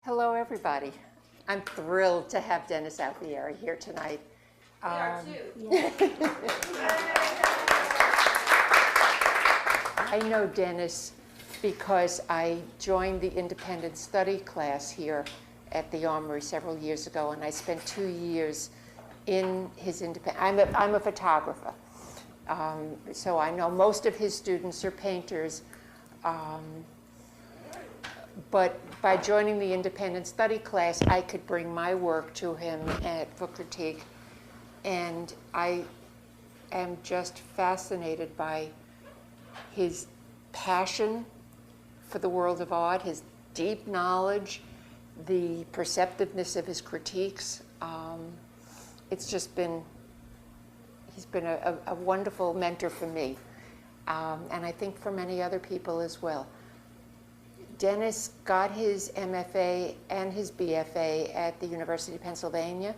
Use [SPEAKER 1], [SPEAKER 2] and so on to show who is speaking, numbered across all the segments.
[SPEAKER 1] Hello, everybody. I'm thrilled to have Dennis Aufiery here tonight.
[SPEAKER 2] We are too.
[SPEAKER 1] I know Dennis because I joined the independent study class here at the Armory several years ago, and I spent 2 years in his independent. I'm a photographer, so I know most of his students are painters. But by joining the independent study class, I could bring my work to him for critique, and I am just fascinated by his passion for the world of art, his deep knowledge, the perceptiveness of his critiques. It's just been, he's been a wonderful mentor for me, and I think for many other people as well. Dennis got his MFA and his BFA at the University of Pennsylvania,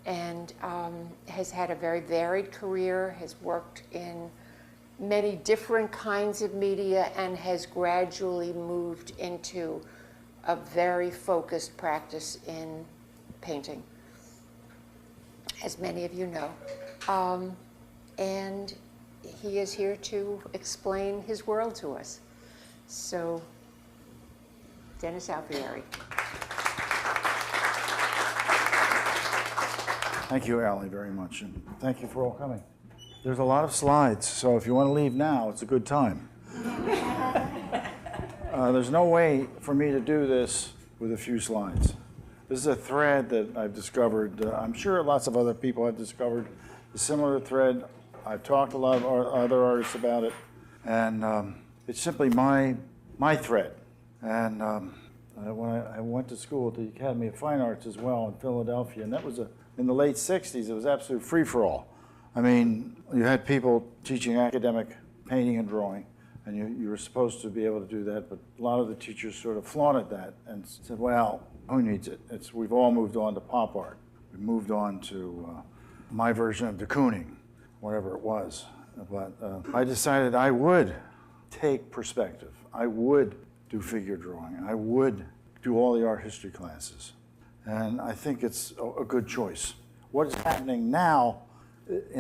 [SPEAKER 1] and has had a very varied career, has worked in many different kinds of media, and has gradually moved into a very focused practice in painting, as many of you know. And he is here to explain his world to us. So, Dennis Aufiery.
[SPEAKER 3] Thank you, Allie, very much, and thank you for all coming. There's a lot of slides, so if you want to leave now, it's a good time. There's no way for me to do this with a few slides. This is a thread that I've discovered. I'm sure lots of other people have discovered a similar thread. I've talked to a lot of other artists about it, and it's simply my thread. And when I went to school at the Academy of Fine Arts as well in Philadelphia, and that was in the late 60s, it was absolute free-for-all. I mean, you had people teaching academic painting and drawing, and you were supposed to be able to do that, but a lot of the teachers sort of flaunted that and said, well, who needs it? We've all moved on to pop art. We moved on to my version of de Kooning, whatever it was. But I decided I would take perspective. I would do figure drawing. I would do all the art history classes. And I think it's a good choice. What is happening now,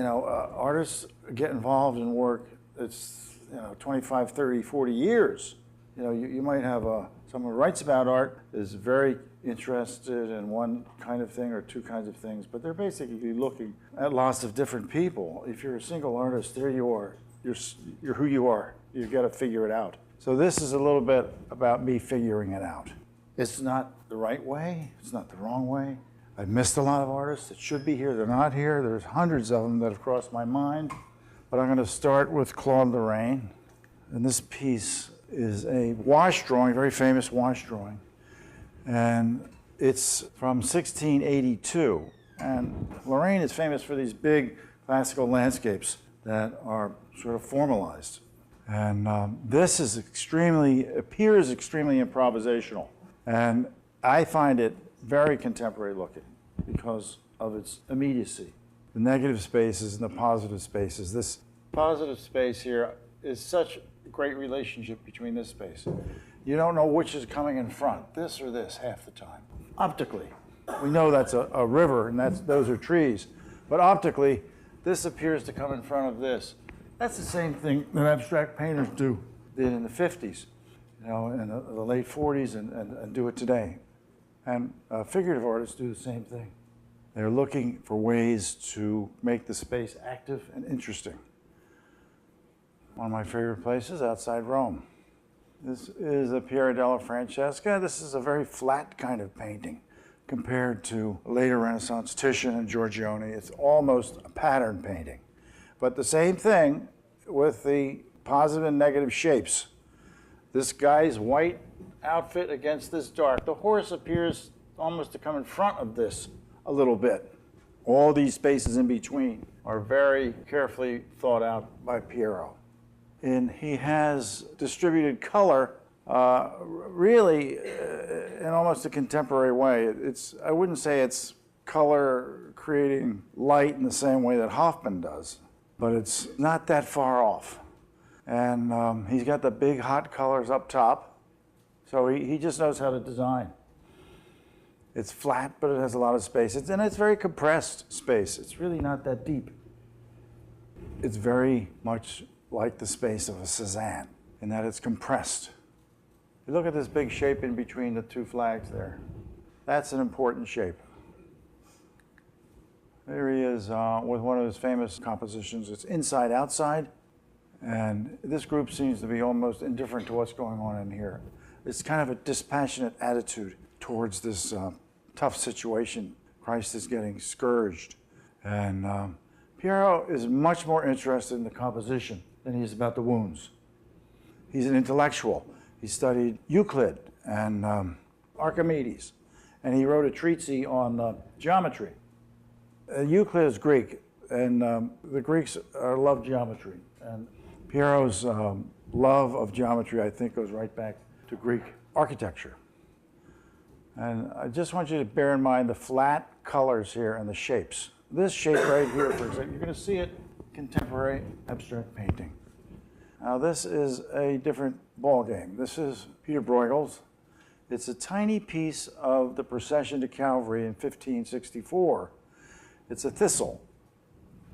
[SPEAKER 3] artists get involved in work that's 25, 30, 40 years. You might have someone who writes about art is very interested in one kind of thing or two kinds of things, but they're basically looking at lots of different people. If you're a single artist, there you are. You're who you are. You've got to figure it out. So this is a little bit about me figuring it out. It's not the right way. It's not the wrong way. I've missed a lot of artists that should be here. They're not here. There's hundreds of them that have crossed my mind. But I'm going to start with Claude Lorraine. And this piece is a wash drawing, very famous wash drawing. And it's from 1682. And Lorraine is famous for these big classical landscapes that are sort of formalized. And this is appears extremely improvisational. And I find it very contemporary looking because of its immediacy. The negative spaces and the positive spaces. This positive space here is such a great relationship between this space. You don't know which is coming in front, this or this, half the time. Optically, we know that's a river and those are trees. But optically, this appears to come in front of this. That's the same thing that abstract painters did in the 50s, in the late 40s and do it today. And figurative artists do the same thing. They're looking for ways to make the space active and interesting. One of my favorite places, outside Rome. This is a Piero della Francesca. This is a very flat kind of painting compared to later Renaissance Titian and Giorgione. It's almost a pattern painting. But the same thing with the positive and negative shapes. This guy's white outfit against this dark. The horse appears almost to come in front of this a little bit. All these spaces in between are very carefully thought out by Piero. And he has distributed color really in almost a contemporary way. I wouldn't say it's color creating light in the same way that Hoffman does, but it's not that far off. And he's got the big hot colors up top, so he just knows how to design. It's flat, but it has a lot of space. And it's very compressed space. It's really not that deep. It's very much like the space of a Cézanne in that it's compressed. You look at this big shape in between the two flags there. That's an important shape. There he is with one of his famous compositions. It's Inside Outside. And this group seems to be almost indifferent to what's going on in here. It's kind of a dispassionate attitude towards this tough situation. Christ is getting scourged. And Piero is much more interested in the composition than he is about the wounds. He's an intellectual. He studied Euclid and Archimedes, and he wrote a treatise on geometry. Euclid is Greek, and the Greeks love geometry. And Piero's love of geometry, I think, goes right back to Greek architecture. And I just want you to bear in mind the flat colors here and the shapes. This shape right here, for example, you're going to see it contemporary abstract painting. Now this is a different ball game. This is Peter Bruegel's. It's a tiny piece of the procession to Calvary in 1564. It's a thistle.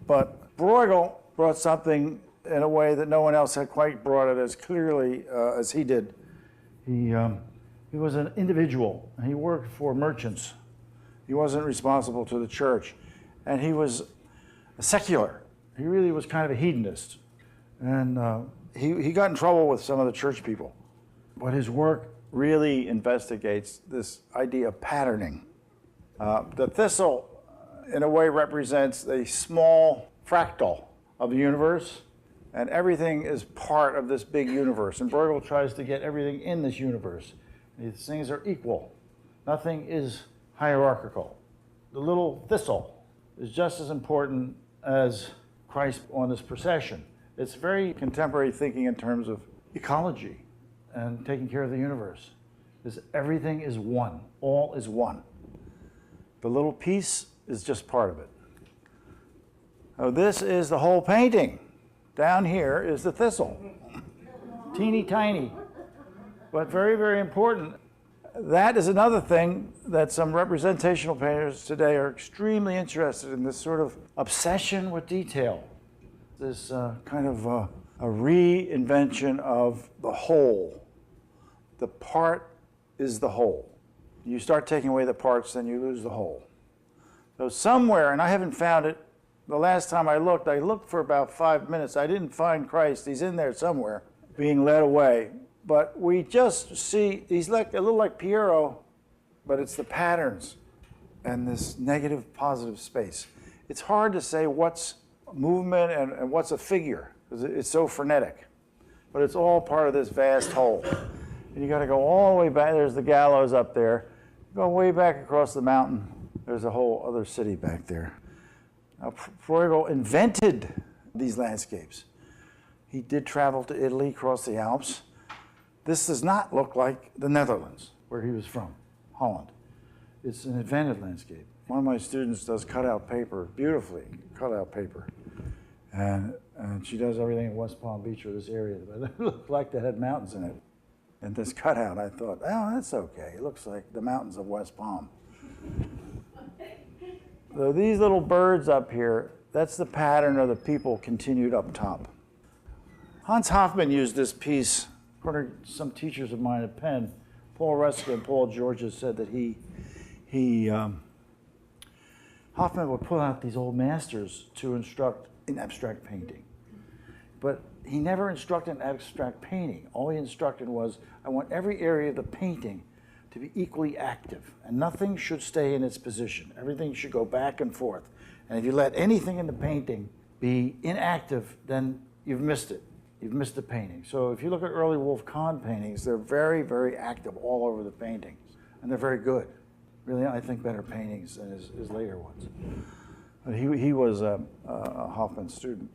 [SPEAKER 3] But Bruegel brought something in a way that no one else had quite brought it as clearly as he did. He was an individual. He worked for merchants. He wasn't responsible to the church. And he was secular. He really was kind of a hedonist. And he got in trouble with some of the church people. But his work really investigates this idea of patterning. The thistle, in a way, represents a small fractal of the universe, and everything is part of this big universe. And Bruegel tries to get everything in this universe. These things are equal. Nothing is hierarchical. The little thistle is just as important as Christ on this procession. It's very contemporary thinking in terms of ecology and taking care of the universe. Because everything is one. All is one. The little piece is just part of it. So this is the whole painting. Down here is the thistle. Teeny tiny, but very, very important. That is another thing that some representational painters today are extremely interested in, this sort of obsession with detail. This kind of a reinvention of the whole. The part is the whole. You start taking away the parts, then you lose the whole. So somewhere, and I haven't found it, the last time I looked for about 5 minutes. I didn't find Christ. He's in there somewhere, being led away. But we just see, he's like a little like Piero, but it's the patterns and this negative, positive space. It's hard to say what's movement and what's a figure, because it's so frenetic. But it's all part of this vast whole. And you got to go all the way back. There's the gallows up there. Go way back across the mountain. There's a whole other city back there. Now, Bruegel invented these landscapes. He did travel to Italy, cross the Alps. This does not look like the Netherlands, where he was from, Holland. It's an invented landscape. One of my students does cutout paper, beautifully cutout paper. And she does everything in West Palm Beach or this area. But it looked like they had mountains in it. And this cutout, I thought, oh, that's okay. It looks like the mountains of West Palm. So these little birds up here, that's the pattern of the people continued up top. Hans Hofmann used this piece, according to some teachers of mine at Penn. Paul Ruska and Paul Georges said that Hofmann would pull out these old masters to instruct in abstract painting. But he never instructed in abstract painting. All he instructed was, I want every area of the painting to be equally active, and nothing should stay in its position. Everything should go back and forth. And if you let anything in the painting be inactive, then you've missed it. You've missed the painting. So if you look at early Wolf Kahn paintings, they're very, very active all over the paintings, and they're very good. Really, I think better paintings than his later ones. But he was a Hofmann student.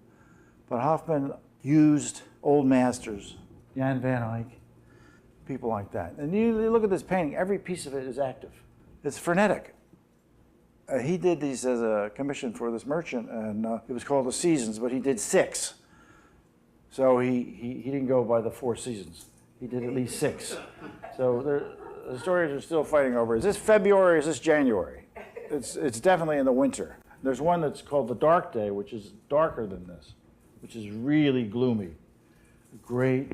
[SPEAKER 3] But Hofmann used old masters, Jan van Eyck, people like that. And you look at this painting, every piece of it is active. It's frenetic. He did these as a commission for this merchant, and it was called The Seasons, but he did 6. So he didn't go by the 4 seasons. He did at least 6. So the stories are still fighting over, is this February or is this January? It's definitely in the winter. There's one that's called The Dark Day, which is darker than this, which is really gloomy. Great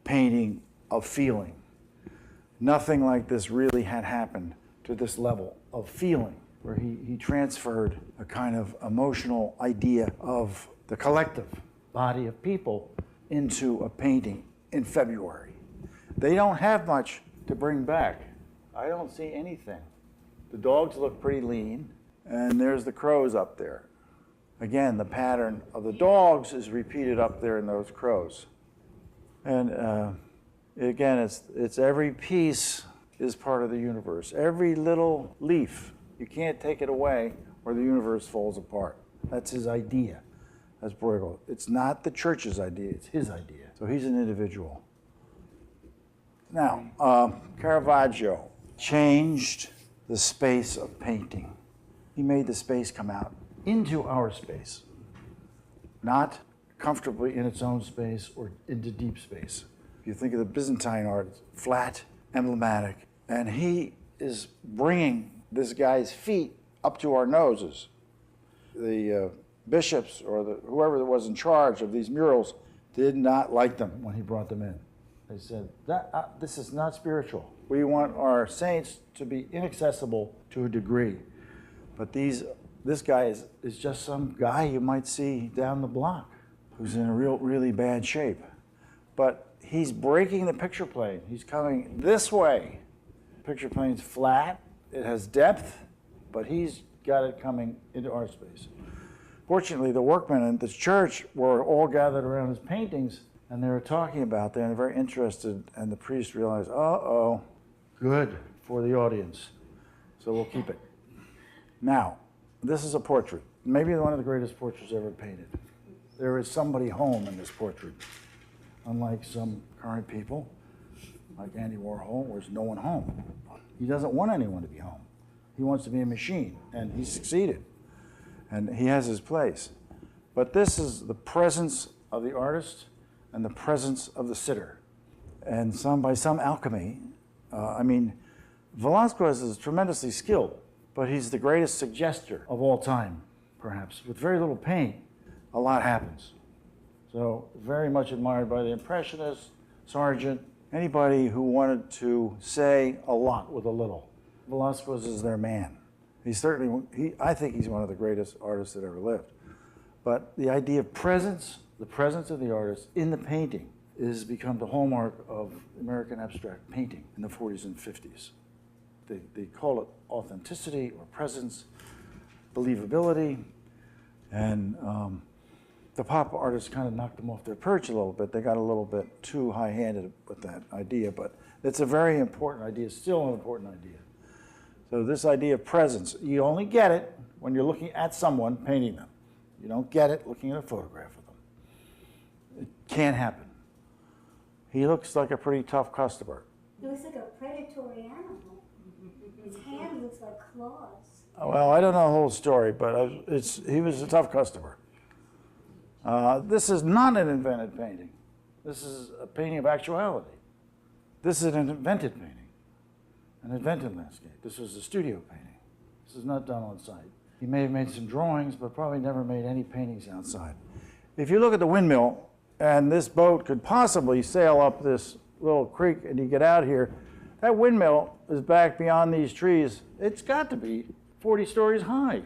[SPEAKER 3] painting of feeling. Nothing like this really had happened to this level of feeling, where he transferred a kind of emotional idea of the collective body of people into a painting in February. They don't have much to bring back. I don't see anything. The dogs look pretty lean, and there's the crows up there. Again, the pattern of the dogs is repeated up there in those crows. And again, it's every piece is part of the universe. Every little leaf, you can't take it away or the universe falls apart. That's his idea, as Bruegel. It's not the church's idea, it's his idea. So he's an individual. Now, Caravaggio changed the space of painting. He made the space come out into our space, not comfortably in its own space or into deep space. If you think of the Byzantine art, it's flat, emblematic, and he is bringing this guy's feet up to our noses. The bishops or whoever was in charge of these murals did not like them when he brought them in. They said, this is not spiritual. We want our saints to be inaccessible to a degree. But this guy is just some guy you might see down the block who's in a really bad shape. But he's breaking the picture plane. He's coming this way. Picture plane's flat, it has depth, but he's got it coming into our space. Fortunately, the workmen in this church were all gathered around his paintings, and they were talking about that, and they're very interested, and the priest realized, uh-oh, good for the audience, so we'll keep it. Now, this is a portrait, maybe one of the greatest portraits ever painted. There is somebody home in this portrait, unlike some current people, like Andy Warhol, there's no one home. He doesn't want anyone to be home. He wants to be a machine, and he succeeded, and he has his place. But this is the presence of the artist and the presence of the sitter. And by some alchemy, Velázquez is tremendously skilled, but he's the greatest suggester of all time, perhaps. With very little paint, a lot happens. So very much admired by the Impressionists, Sargent, anybody who wanted to say a lot with a little. Velázquez is their man. I think he's one of the greatest artists that ever lived. But the idea of presence, the presence of the artist in the painting, has become the hallmark of American abstract painting in the 40s and 50s. They call it authenticity or presence, believability, and the pop artists kind of knocked them off their perch a little bit. They got a little bit too high-handed with that idea, but it's a very important idea, still an important idea. So this idea of presence, you only get it when you're looking at someone painting them. You don't get it looking at a photograph of them. It can't happen. He looks like a pretty tough customer.
[SPEAKER 2] He looks like a predatory animal. His hand looks like claws.
[SPEAKER 3] Well, I don't know the whole story, but he was a tough customer. This is not an invented painting. This is a painting of actuality. This is an invented painting, an invented landscape. This was a studio painting. This is not done on site. He may have made some drawings, but probably never made any paintings outside. If you look at the windmill, and this boat could possibly sail up this little creek and you get out here, that windmill is back beyond these trees. It's got to be 40 stories high.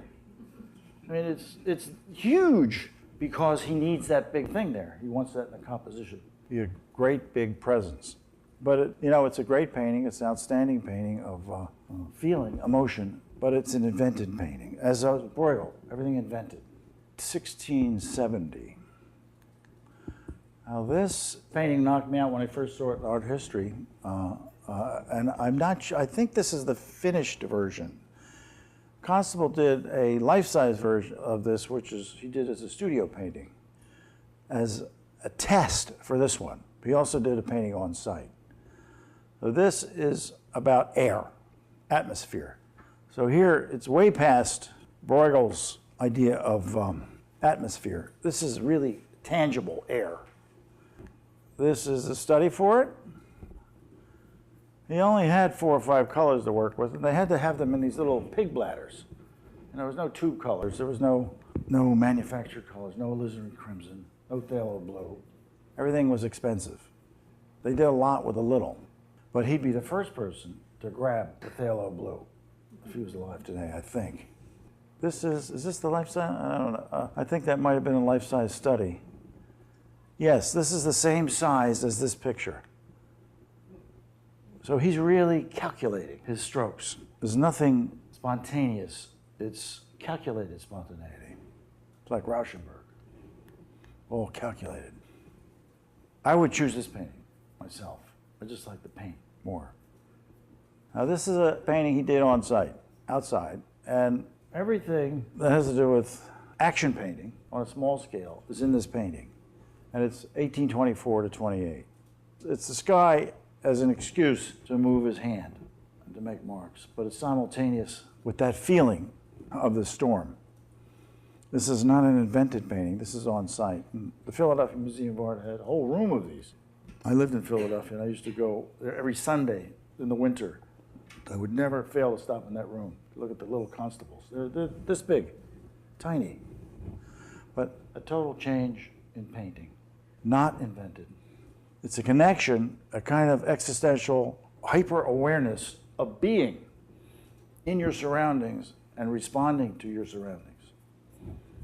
[SPEAKER 3] I mean, it's huge because he needs that big thing there. He wants that in the composition. Be a great big presence. But it's a great painting. It's an outstanding painting of feeling, emotion, but it's an invented painting. As was Bruegel, everything invented. 1670. Now this painting knocked me out when I first saw it in art history, and I'm not sure, I think this is the finished version. Constable did a life-size version of this, he did as a studio painting, as a test for this one. He also did a painting on site. So this is about air, atmosphere. So here, it's way past Bruegel's idea of atmosphere. This is really tangible air. This is a study for it. He only had 4 or 5 colors to work with, and they had to have them in these little pig bladders. And there was no tube colors. There was no manufactured colors, no alizarin crimson, no phthalo blue. Everything was expensive. They did a lot with a little. But he'd be the first person to grab the phthalo blue, if he was alive today, I think. Is this the life-size? I don't know. I think that might have been a life-size study. Yes, this is the same size as this picture. So he's really calculating his strokes. There's nothing spontaneous. It's calculated spontaneity. It's like Rauschenberg. All calculated. I would choose this painting myself. I just like the paint more. Now this is a painting he did on site, outside, and everything that has to do with action painting on a small scale is in this painting. And it's 1824 to 28. It's the sky as an excuse to move his hand and to make marks, but it's simultaneous with that feeling of the storm. This is not an invented painting, this is on site. And the Philadelphia Museum of Art had a whole room of these. I lived in Philadelphia and I used to go there every Sunday in the winter. I would never fail to stop in that room to look at the little constables. They're this big, tiny, but a total change in painting, not invented. It's a connection, a kind of existential hyper-awareness of being in your surroundings and responding to your surroundings.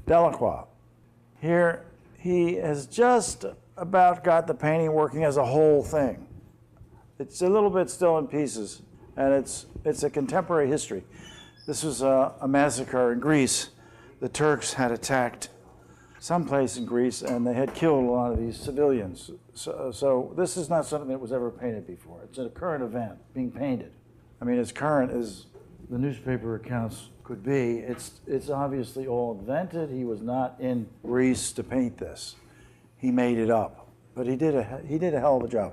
[SPEAKER 3] Delacroix. Here, he has just about got the painting working as a whole thing. It's a little bit still in pieces, and it's a contemporary history. This was a massacre in Greece. The Turks had attacked someplace in Greece, and they had killed a lot of these civilians. So this is not something that was ever painted before. It's a current event being painted. I mean, as current as the newspaper accounts could be. It's obviously all invented. He was not in Greece to paint this. He made it up, but he did a hell of a job.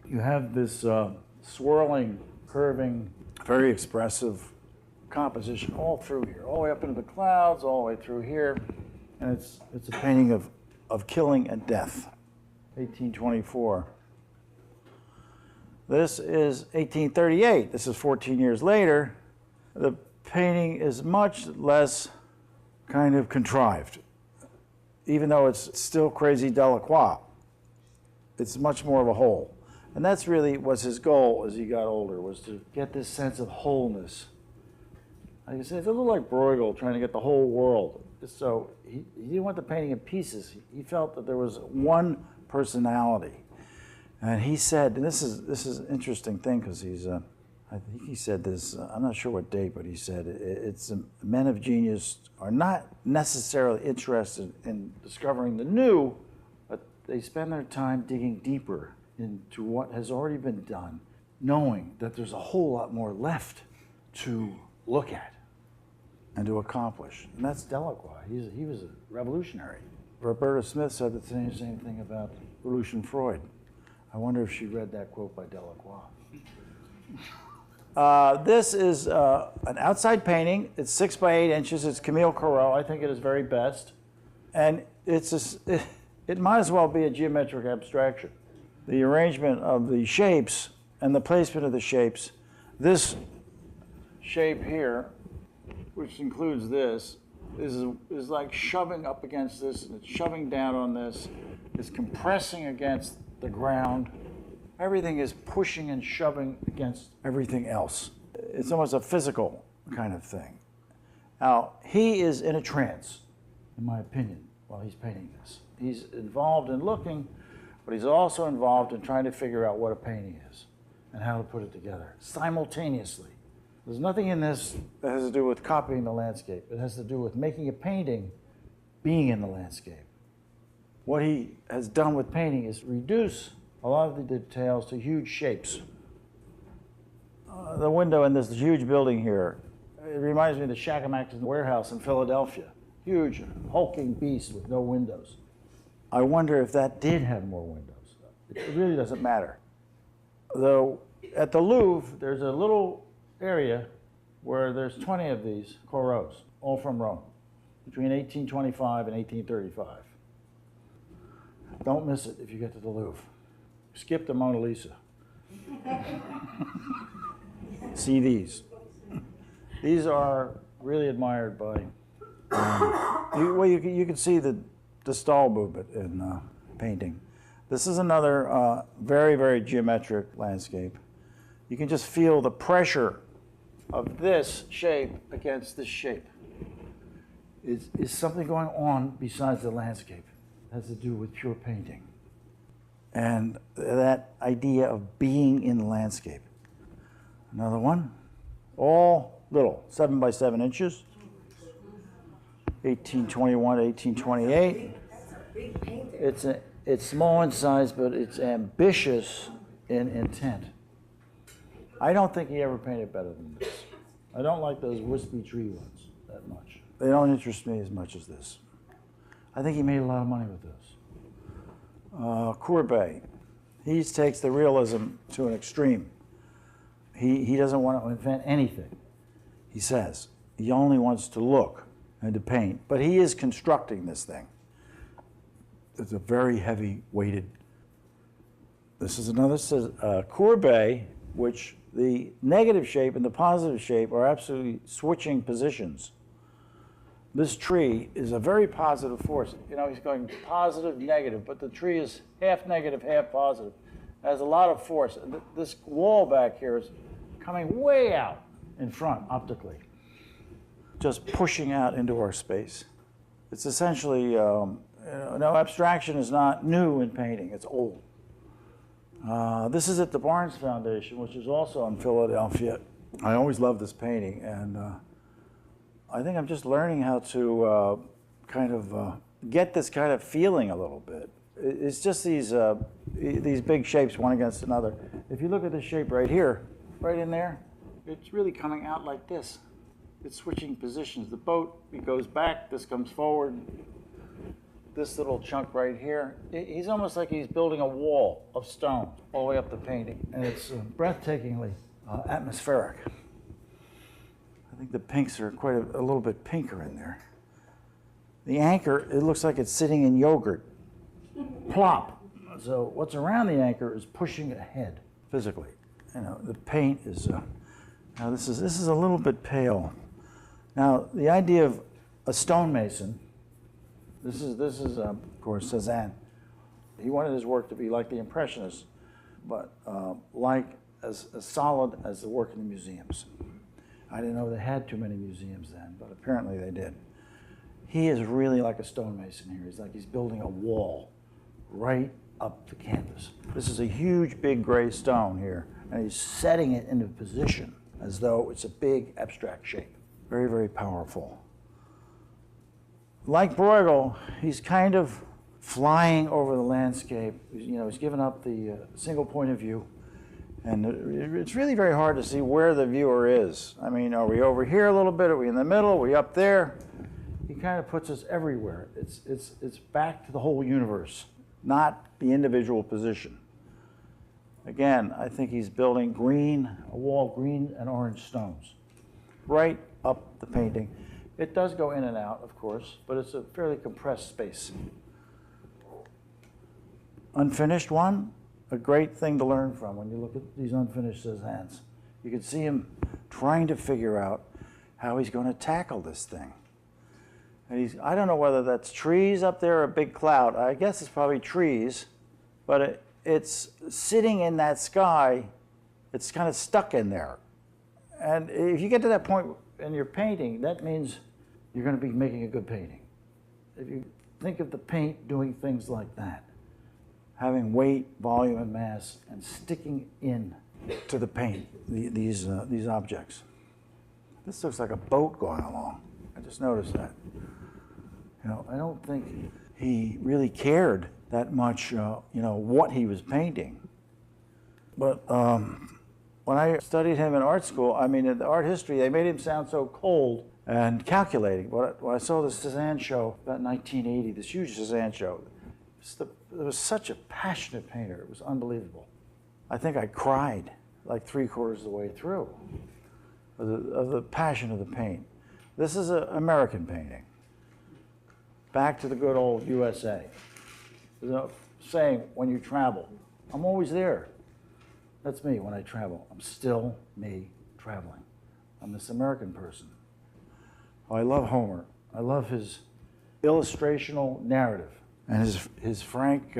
[SPEAKER 3] You have this swirling, curving, very expressive composition all through here, all the way up into the clouds, all the way through here. And it's a painting of killing and death, 1824. This is 1838. This is 14 years later. The painting is much less kind of contrived. Even though it's still crazy Delacroix, it's much more of a whole. And that's really was his goal as he got older, was to get this sense of wholeness. Like I said, it's a little like Bruegel trying to get the whole world. So he didn't want the painting in pieces. He felt that there was one personality. And he said, and this is an interesting thing because I think he said this, I'm not sure what date, but he said it's men of genius are not necessarily interested in discovering the new, but they spend their time digging deeper into what has already been done, knowing that there's a whole lot more left to look at and to accomplish. And that's Delacroix. He was a revolutionary. Roberta Smith said the same thing about Lucian Freud. I wonder if she read that quote by Delacroix. This is an outside painting. It's 6 by 8 inches. It's Camille Corot. I think it is very best. And it might as well be a geometric abstraction. The arrangement of the shapes and the placement of the shapes. This shape here, which includes this, is like shoving up against this, and it's shoving down on this. It's compressing against the ground. Everything is pushing and shoving against everything else. It's almost a physical kind of thing. Now, he is in a trance, in my opinion, while he's painting this. He's involved in looking, but he's also involved in trying to figure out what a painting is and how to put it together simultaneously. There's nothing in this that has to do with copying the landscape. It has to do with making a painting being in the landscape. What he has done with painting is reduce a lot of the details to huge shapes. The window in this huge building here, it reminds me of the Shakamak warehouse in Philadelphia. Huge, hulking beast with no windows. I wonder if that did have more windows. It really doesn't matter. Though at the Louvre, there's a little area where there's 20 of these Corot's, all from Rome, between 1825 and 1835. Don't miss it if you get to the Louvre. Skip the Mona Lisa. See these. These are really admired by, you can see the style movement in painting. This is another very, very geometric landscape. You can just feel the pressure of this shape against this shape. Is something going on besides the landscape? It has to do with pure painting. And that idea of being in the landscape. Another one, all little, 7 by 7 inches, 1821 to 1828. It's small in size, but it's ambitious in intent. I don't think he ever painted better than this. I don't like those wispy tree ones that much. They don't interest me as much as this. I think he made a lot of money with this. Courbet, he takes the realism to an extreme. He doesn't want to invent anything, he says. He only wants to look and to paint. But he is constructing this thing. It's a very heavy weighted. This is another Courbet, which the negative shape and the positive shape are absolutely switching positions. This tree is a very positive force. You know, he's going positive, negative, but the tree is half negative, half positive. It has a lot of force. This wall back here is coming way out in front optically, just pushing out into our space. It's essentially, no, abstraction is not new in painting, it's old. This is at the Barnes Foundation, which is also in Philadelphia. I always loved this painting, and I think I'm just learning how to get this kind of feeling a little bit. It's just these big shapes, one against another. If you look at this shape right here, right in there, it's really coming out like this. It's switching positions. The boat, it goes back, this comes forward. This little chunk right here, he's almost like he's building a wall of stone all the way up the painting. And it's breathtakingly atmospheric. I think the pinks are quite a little bit pinker in there. The anchor, it looks like it's sitting in yogurt. Plop. So what's around the anchor is pushing it ahead physically. You know, the paint is, now this is a little bit pale. Now, the idea of a stonemason, this is of course, Cézanne. He wanted his work to be like the Impressionists, but as solid as the work in the museums. I didn't know they had too many museums then, but apparently they did. He is really like a stonemason here. He's like he's building a wall right up the canvas. This is a huge, big gray stone here, and he's setting it into position as though it's a big abstract shape. Very, very powerful. Like Bruegel, he's kind of flying over the landscape. You know, he's given up the single point of view. And it's really very hard to see where the viewer is. I mean, are we over here a little bit? Are we in the middle? Are we up there? He kind of puts us everywhere. It's back to the whole universe, not the individual position. Again, I think he's building a wall of green and orange stones, right up the painting. It does go in and out, of course, but it's a fairly compressed space. Unfinished one, a great thing to learn from when you look at these unfinished Cézannes. You can see him trying to figure out how he's going to tackle this thing. And I don't know whether that's trees up there or a big cloud. I guess it's probably trees, but it's sitting in that sky. It's kind of stuck in there. And if you get to that point in your painting, that means you're going to be making a good painting. If you think of the paint doing things like that, having weight, volume, and mass, and sticking in to the paint, these objects. This looks like a boat going along. I just noticed that. You know, I don't think he really cared that much, you know, what he was painting. But when I studied him in art school, I mean, in the art history, they made him sound so cold and calculating. When I saw the Cézanne show, about 1980, this huge Cézanne show, it was such a passionate painter. It was unbelievable. I think I cried like 3/4 of the way through. of the passion of the paint. This is an American painting. Back to the good old USA. There's a saying, when you travel, I'm always there. That's me when I travel. I'm still me traveling. I'm this American person. Oh, I love Homer. I love his illustrational narrative and his frank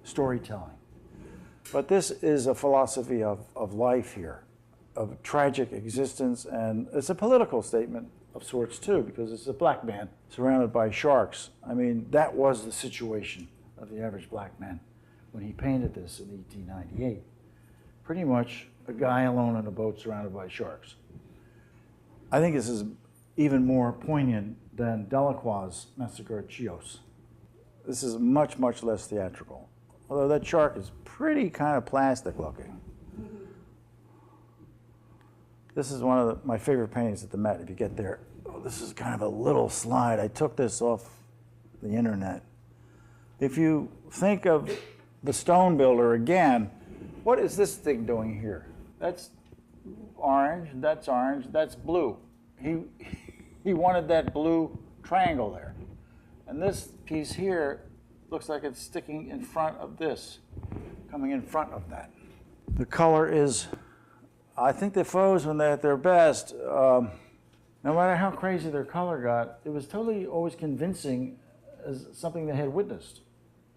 [SPEAKER 3] storytelling. But this is a philosophy of life here, of tragic existence, and it's a political statement of sorts too, because it's a black man surrounded by sharks. I mean, that was the situation of the average black man when he painted this in 1898. Pretty much a guy alone on a boat surrounded by sharks. I think this is even more poignant than Delacroix's Massacre at Chios. This is much, much less theatrical, although that shark is pretty kind of plastic looking. This is one of my favorite paintings at the Met, if you get there. Oh, this is kind of a little slide. I took this off the internet. If you think of the stone builder again, what is this thing doing here? That's orange, that's blue. He wanted that blue triangle there. And this piece here looks like it's sticking in front of this, coming in front of that. The color is, I think the Faux, when they're at their best, no matter how crazy their color got, it was totally always convincing as something they had witnessed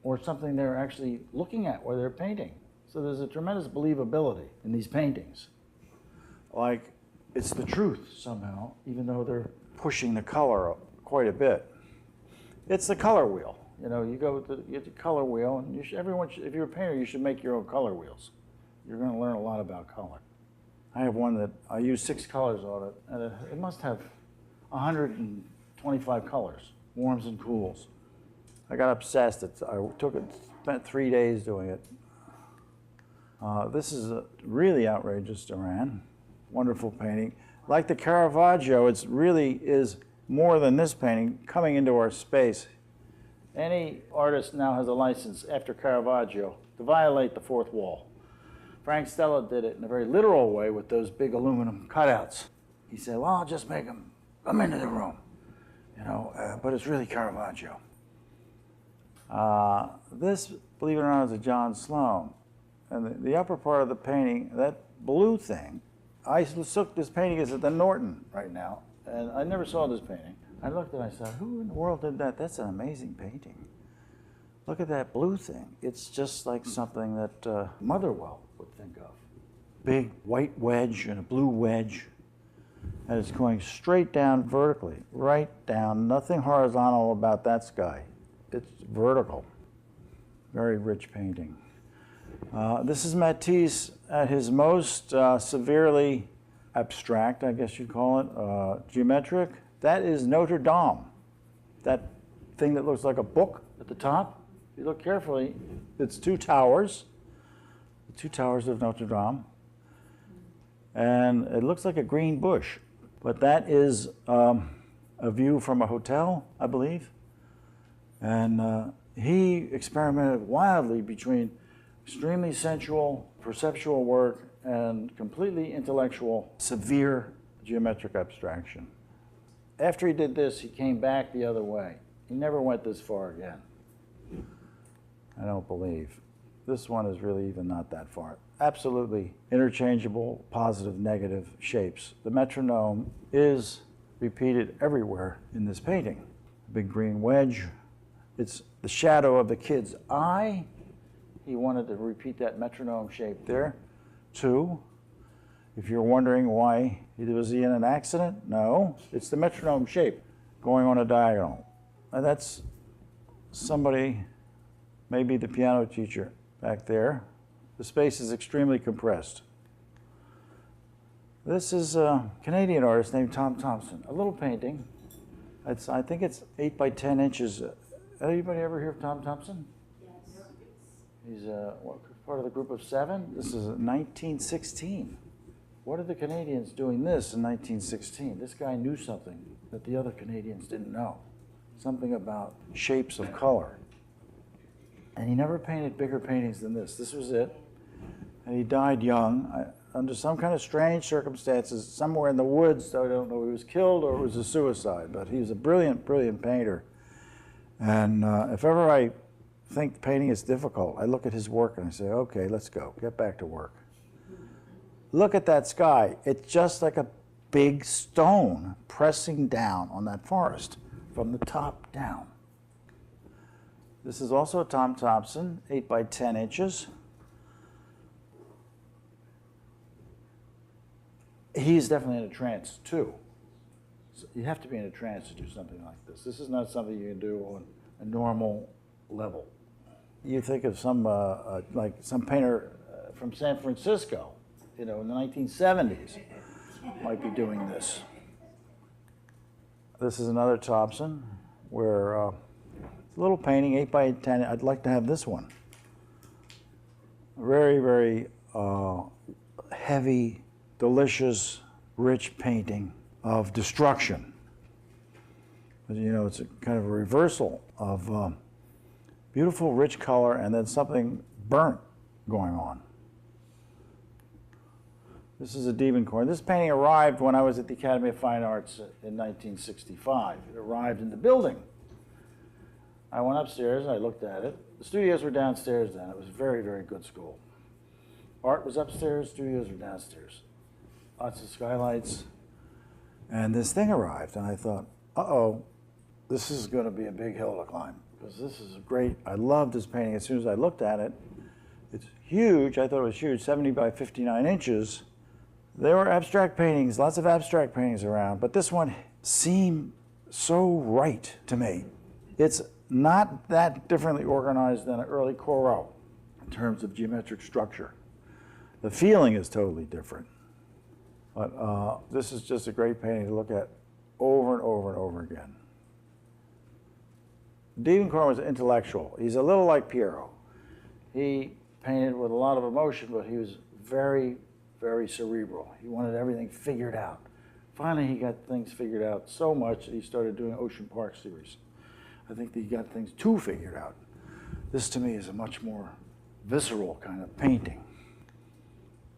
[SPEAKER 3] or something they're actually looking at while they're painting. So there's a tremendous believability in these paintings. Like, it's the truth somehow, even though they're pushing the color quite a bit. It's the color wheel. You know, you go with you get the color wheel, and you should, if you're a painter, you should make your own color wheels. You're going to learn a lot about color. I have one that I use 6 colors on it, and it must have 125 colors, warms and cools. I got obsessed. Spent 3 days doing it. This is a really outrageous Duran. Wonderful painting. Like the Caravaggio, it really is more than this painting coming into our space. Any artist now has a license after Caravaggio to violate the fourth wall. Frank Stella did it in a very literal way with those big aluminum cutouts. He said, well, I'll just make them come into the room, you know, but it's really Caravaggio. This, believe it or not, is a John Sloan. And the upper part of the painting, that blue thing, I took this painting is at the Norton right now, and I never saw this painting. I looked and I said, who in the world did that? That's an amazing painting. Look at that blue thing. It's just like something that Motherwell would think of. Big white wedge and a blue wedge, and it's going straight down vertically, right down. Nothing horizontal about that sky. It's vertical. Very rich painting. This is Matisse at his most severely abstract, I guess you'd call it, geometric. That is Notre Dame. That thing that looks like a book at the top. If you look carefully, it's 2 towers, the 2 towers of Notre Dame. And it looks like a green bush, but that is a view from a hotel, I believe. And he experimented wildly between extremely sensual, perceptual work and completely intellectual, severe geometric abstraction. After he did this, he came back the other way. He never went this far again. I don't believe. This one is really even not that far. Absolutely interchangeable, positive, negative shapes. The metronome is repeated everywhere in this painting. Big green wedge. It's the shadow of the kid's eye. He wanted to repeat that metronome shape there. 2, if you're wondering why, was he in an accident? No, it's the metronome shape going on a diagonal. And that's somebody, maybe the piano teacher back there. The space is extremely compressed. This is a Canadian artist named Tom Thompson. A little painting. I think it's 8 by 10 inches. Anybody ever hear of Tom Thompson? Yes. He's part of the group of 7. This is 1916. What are the Canadians doing this in 1916? This guy knew something that the other Canadians didn't know. Something about shapes of color. And he never painted bigger paintings than this. This was it. And he died young. under some kind of strange circumstances, somewhere in the woods. I don't know if he was killed or it was a suicide, but he was a brilliant, brilliant painter. And if ever I think painting is difficult, I look at his work and I say, okay, let's go, get back to work. Look at that sky. It's just like a big stone pressing down on that forest from the top down. This is also a Tom Thompson, 8 by 10 inches. He's definitely in a trance too. So you have to be in a trance to do something like this. This is not something you can do on a normal level. You think of some, like some painter from San Francisco, in the 1970s, might be doing this. This is another Thompson, where it's a little painting, 8 by 10. I'd like to have this one. Very, very heavy, delicious, rich painting of destruction. It's a kind of a reversal of beautiful, rich color and then something burnt going on. This is a Diebenkorn. This painting arrived when I was at the Academy of Fine Arts in 1965. It arrived in the building. I went upstairs and I looked at it. The studios were downstairs then. It was a very, very good school. Art was upstairs, studios were downstairs. Lots of skylights. And this thing arrived and I thought, uh-oh, this is going to be a big hill to climb. Because this is great. I loved this painting. As soon as I looked at it, it's huge. I thought it was huge, 70 by 59 inches. There were abstract paintings, lots of abstract paintings around, but this one seemed so right to me. It's not that differently organized than an early Corot in terms of geometric structure. The feeling is totally different. But this is just a great painting to look at over and over and over again. Diebenkorn was intellectual. He's a little like Piero. He painted with a lot of emotion, but he was very, very cerebral. He wanted everything figured out. Finally, he got things figured out so much that he started doing Ocean Park series. I think that he got things too figured out. This, to me, is a much more visceral kind of painting.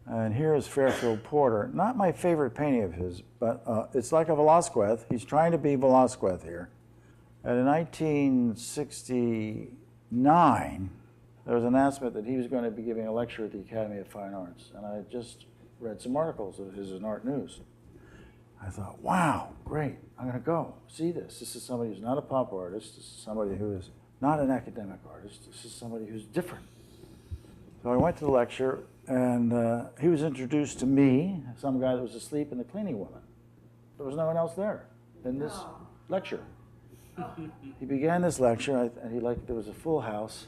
[SPEAKER 3] And here is Fairfield Porter. Not my favorite painting of his, but it's like a Velázquez. He's trying to be Velázquez here. And in 1969, there was an announcement that he was going to be giving a lecture at the Academy of Fine Arts. And I just read some articles of his in Art News. I thought, wow, great, I'm going to go see this. This is somebody who's not a pop artist. This is somebody who is not an academic artist. This is somebody who's different. So I went to the lecture, and he was introduced to me, some guy that was asleep in the cleaning woman. There was no one else there in this lecture. He began this lecture, and there was a full house.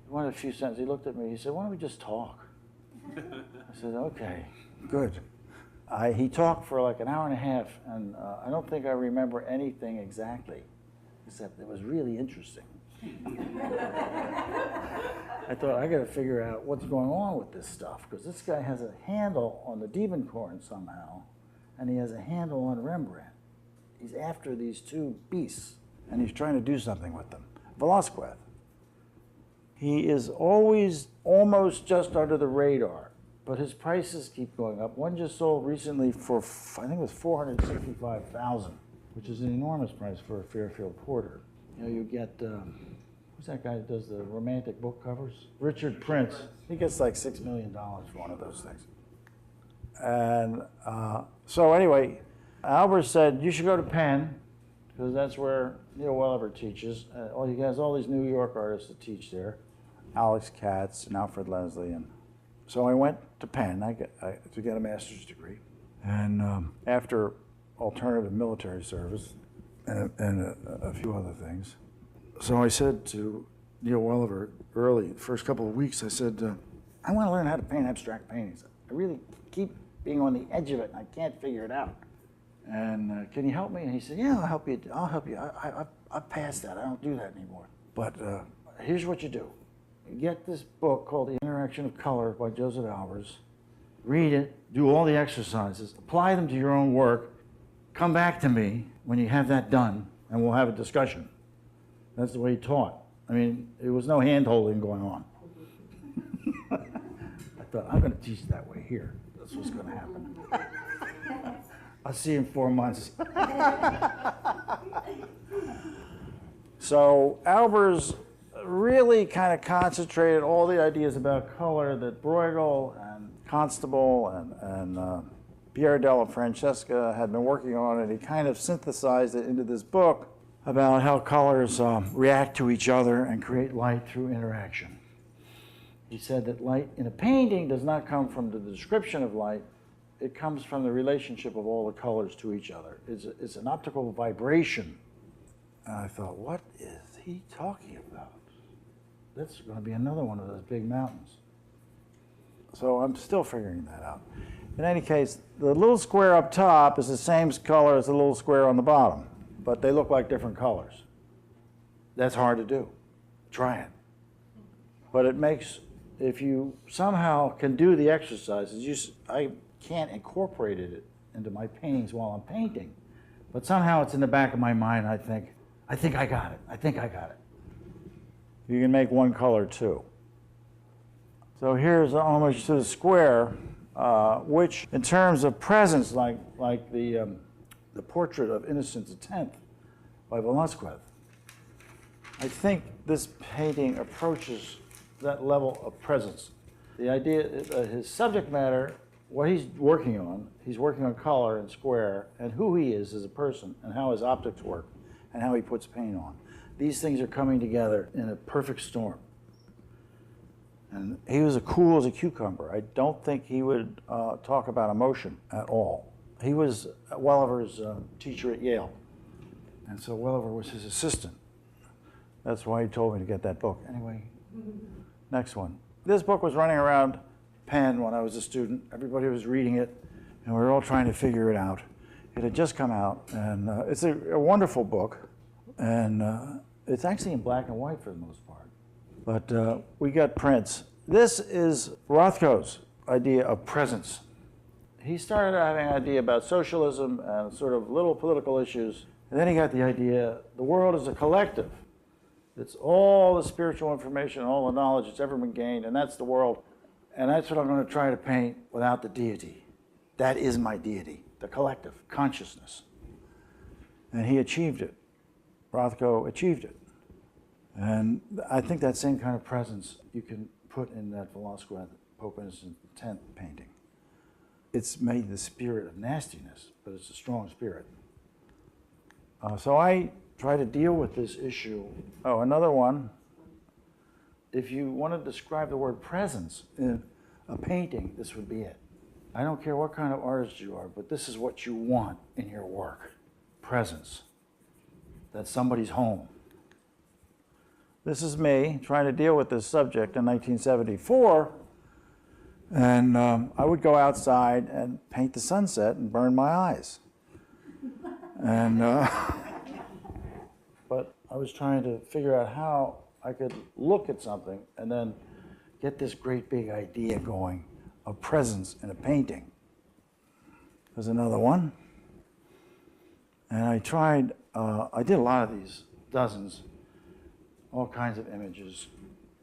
[SPEAKER 3] He wanted a few sentences. He looked at me. He said, "Why don't we just talk?" I said, "Okay, good." He talked for like an hour and a half, and I don't think I remember anything exactly, except it was really interesting. I thought, I got to figure out what's going on with this stuff, because this guy has a handle on the Diebenkorn somehow, and he has a handle on Rembrandt. He's after these two beasts, and he's trying to do something with them. Velázquez. He is always almost just under the radar, but his prices keep going up. One just sold recently for, I think it was $465,000, which is an enormous price for a Fairfield Porter. You get, who's that guy that does the romantic book covers? Richard Prince. He gets like $6 million for one of those things. And so anyway, Albert said, you should go to Penn, because that's where Neil Welliver teaches. He has all these New York artists that teach there, Alex Katz and Alfred Leslie. And so I went to Penn to get a master's degree. And after alternative military service and a few other things. So I said to Neil Welliver the first couple of weeks, I said, I want to learn how to paint abstract paintings. I really keep being on the edge of it, and I can't figure it out. And can you help me? And he said, yeah, I'll help you. I'll help you. I've passed that. I don't do that anymore. But here's what you do. You get this book called The Interaction of Color by Joseph Albers. Read it. Do all the exercises. Apply them to your own work. Come back to me when you have that done, and we'll have a discussion. That's the way he taught. I mean, there was no hand-holding going on. thought, I'm going to teach that way here. That's what's going to happen. I'll see you in 4 months. So Albers really kind of concentrated all the ideas about color that Bruegel and Constable and Pier della Francesca had been working on, and he kind of synthesized it into this book about how colors react to each other and create light through interaction. He said that light in a painting does not come from the description of light, it comes from the relationship of all the colors to each other. It's an optical vibration. And I thought, what is he talking about? That's going to be another one of those big mountains. So I'm still figuring that out. In any case, the little square up top is the same color as the little square on the bottom, but they look like different colors. That's hard to do. Try it. But it makes, if you somehow can do the exercises, I can't incorporate it into my paintings while I'm painting, but somehow it's in the back of my mind. I think I got it. I think I got it. You can make one color too. So here's the homage to the square, which in terms of presence, like the portrait of Innocent X by Velasquez, I think this painting approaches that level of presence. The idea, his subject matter, what he's working on color and square, and who he is as a person, and how his optics work, and how he puts paint on. These things are coming together in a perfect storm. And he was as cool as a cucumber. I don't think he would talk about emotion at all. He was Welliver's teacher at Yale. And so Welliver was his assistant. That's why he told me to get that book. Anyway, next one. This book was running around Penn when I was a student. Everybody was reading it, and we were all trying to figure it out. It had just come out, and it's a wonderful book. And it's actually in black and white for the most part. But we got prints. This is Rothko's idea of presence. He started having an idea about socialism and sort of little political issues. And then he got the idea the world is a collective. It's all the spiritual information, all the knowledge that's ever been gained, and that's the world. And that's what I'm going to try to paint without the deity. That is my deity, the collective consciousness. And he achieved it. Rothko achieved it. And I think that same kind of presence you can put in that Velasquez Pope Innocent X painting. It's made the spirit of nastiness, but it's a strong spirit. So I try to deal with this issue. Oh, another one. If you want to describe the word presence in a painting, this would be it. I don't care what kind of artist you are, but this is what you want in your work. Presence. That's somebody's home. This is me trying to deal with this subject in 1974, and I would go outside and paint the sunset and burn my eyes. And but I was trying to figure out how I could look at something and then get this great big idea going of presence in a painting. There's another one. And I tried, I did a lot of these, dozens, all kinds of images.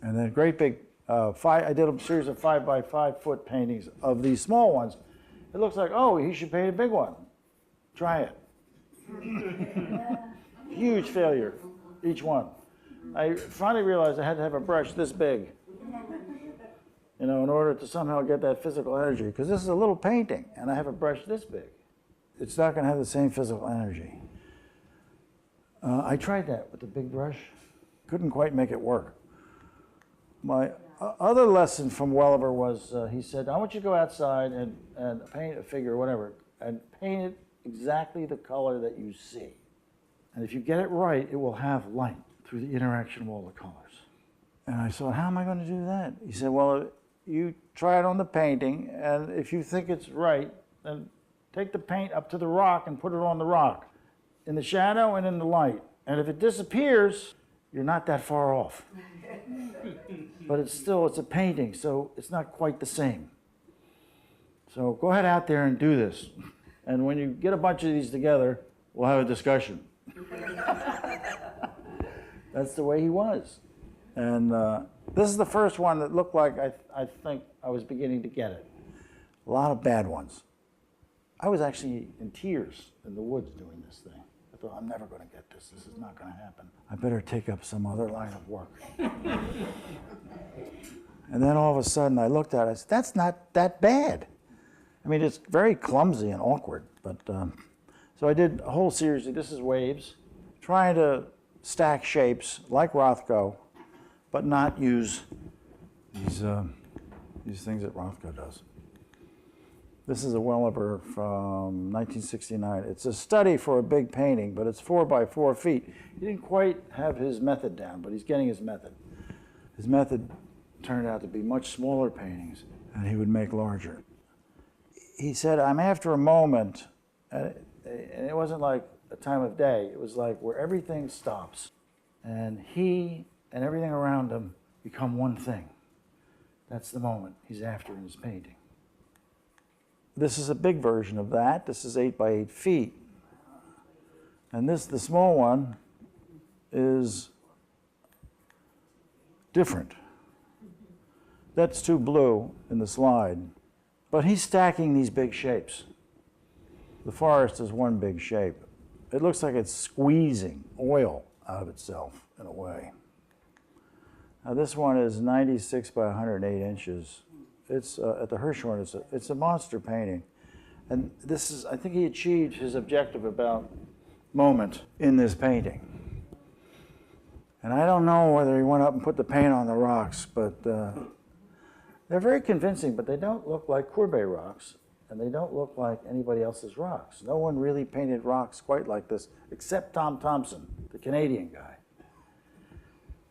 [SPEAKER 3] And then great big, I did a series of 5 by 5 foot paintings of these small ones. It looks like, oh, he should paint a big one. Try it. Huge failure, each one. I finally realized I had to have a brush this big, in order to somehow get that physical energy. Because this is a little painting, and I have a brush this big. It's not going to have the same physical energy. I tried that with the big brush. Couldn't quite make it work. My other lesson from Welliver was, he said, I want you to go outside and paint a figure or whatever, and paint it exactly the color that you see. And if you get it right, it will have light through the interaction of all the colors. And I thought, how am I going to do that? He said, well, you try it on the painting, and if you think it's right, then take the paint up to the rock and put it on the rock, in the shadow and in the light. And if it disappears, you're not that far off. But it's a painting, so it's not quite the same. So go ahead out there and do this. And when you get a bunch of these together, we'll have a discussion. That's the way he was. And This is the first one that looked like I think I was beginning to get it. A lot of bad ones. I was actually in tears in the woods doing this thing. I thought, I'm never going to get this. This is not going to happen. I better take up some other line of work. And then all of a sudden I looked at it, I said, that's not that bad. I mean, it's very clumsy and awkward, but so I did a whole series. This is waves, trying to stack shapes like Rothko, but not use these things that Rothko does. This is a Welliver from 1969. It's a study for a big painting, but it's 4 by 4 feet. He didn't quite have his method down, but he's getting his method. His method turned out to be much smaller paintings, and he would make larger. He said, I'm after a moment, and it wasn't like a time of day. It was like where everything stops, and he and everything around him become one thing. That's the moment he's after in his painting. This is a big version of that. This is 8 by 8 feet. And this, the small one, is different. That's too blue in the slide. But he's stacking these big shapes. The forest is one big shape. It looks like it's squeezing oil out of itself in a way. Now this one is 96 by 108 inches. It's at the Hirshhorn. It's a monster painting, and this is, I think he achieved his objective about moment in this painting. And I don't know whether he went up and put the paint on the rocks, but they're very convincing. But they don't look like Courbet rocks, and they don't look like anybody else's rocks. No one really painted rocks quite like this, except Tom Thompson, the Canadian guy.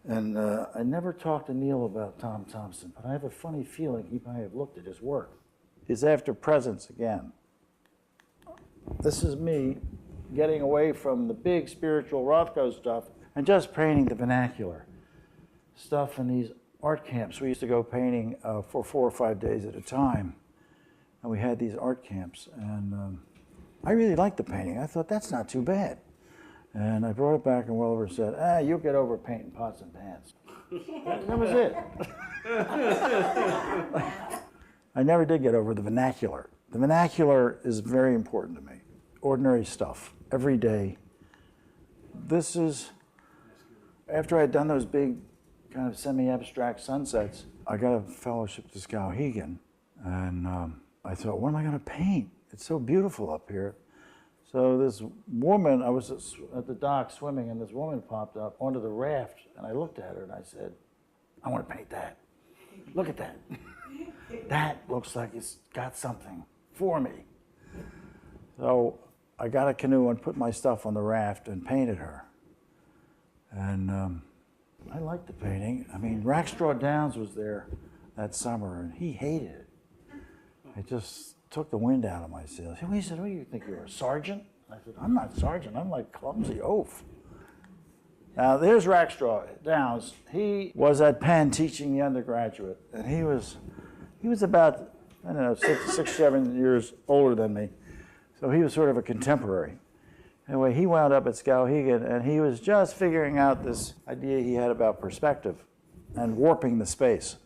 [SPEAKER 3] And I never talked to Neil about Tom Thompson, but I have a funny feeling he might have looked at his work. He's after presence again. This is me getting away from the big spiritual Rothko stuff and just painting the vernacular stuff in these art camps. We used to go painting for 4 or 5 days at a time, and we had these art camps. And I really liked the painting. I thought, that's not too bad. And I brought it back, and Welliver said, you'll get over painting pots and pans. That was it. I never did get over the vernacular. The vernacular is very important to me. Ordinary stuff, every day. This is, after I had done those big kind of semi-abstract sunsets, I got a fellowship to Skowhegan, and I thought, what am I going to paint? It's so beautiful up here. So this woman, I was at the dock swimming, and this woman popped up onto the raft, and I looked at her and I said, I want to paint that. Look at that. That looks like it's got something for me. So I got a canoe and put my stuff on the raft and painted her. And I liked the painting. I mean, Rackstraw Downs was there that summer, and he hated it. It just took the wind out of my sails. He said, what do you think, you're a sergeant? I said, I'm not sergeant, I'm like clumsy oaf. Now there's Rackstraw Downs. He was at Penn teaching the undergraduate, and he was about, I don't know, six, 7 years older than me. So he was sort of a contemporary. Anyway, he wound up at Skowhegan, and he was just figuring out this idea he had about perspective and warping the space.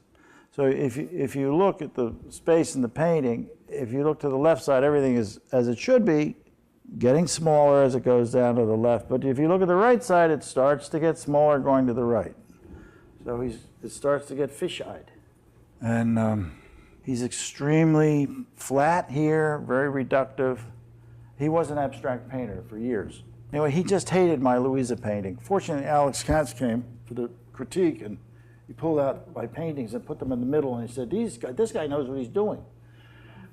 [SPEAKER 3] So if you look at the space in the painting, if you look to the left side, everything is as it should be, getting smaller as it goes down to the left. But if you look at the right side, it starts to get smaller going to the right. So it starts to get fish-eyed. And he's extremely flat here, very reductive. He was an abstract painter for years. Anyway, he just hated my Louisa painting. Fortunately, Alex Katz came for the critique, and he pulled out my paintings and put them in the middle, and he said, this guy knows what he's doing.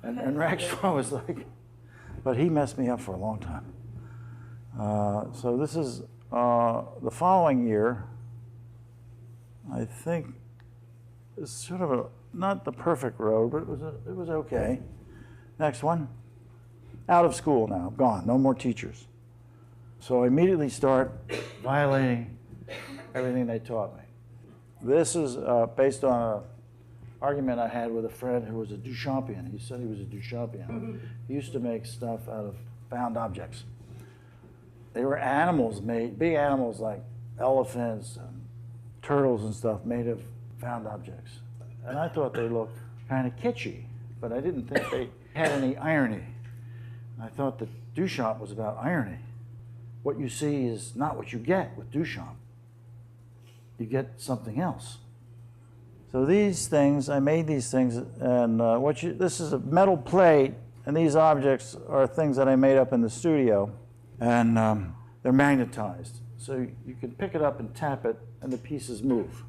[SPEAKER 3] And Rackstraw was like, but he messed me up for a long time. So this is the following year. I think it's sort of not the perfect road, but it was okay. Next one. Out of school now, gone, no more teachers. So I immediately start violating everything they taught me. This is based on an argument I had with a friend who was a Duchampian. He said he was a Duchampian. He used to make stuff out of found objects. They were animals made, big animals like elephants and turtles and stuff made of found objects. And I thought they looked kind of kitschy, but I didn't think they had any irony. I thought that Duchamp was about irony. What you see is not what you get with Duchamp. You get something else. So these things, I made these things, and this is a metal plate, and these objects are things that I made up in the studio, and they're magnetized. So you can pick it up and tap it, and the pieces move.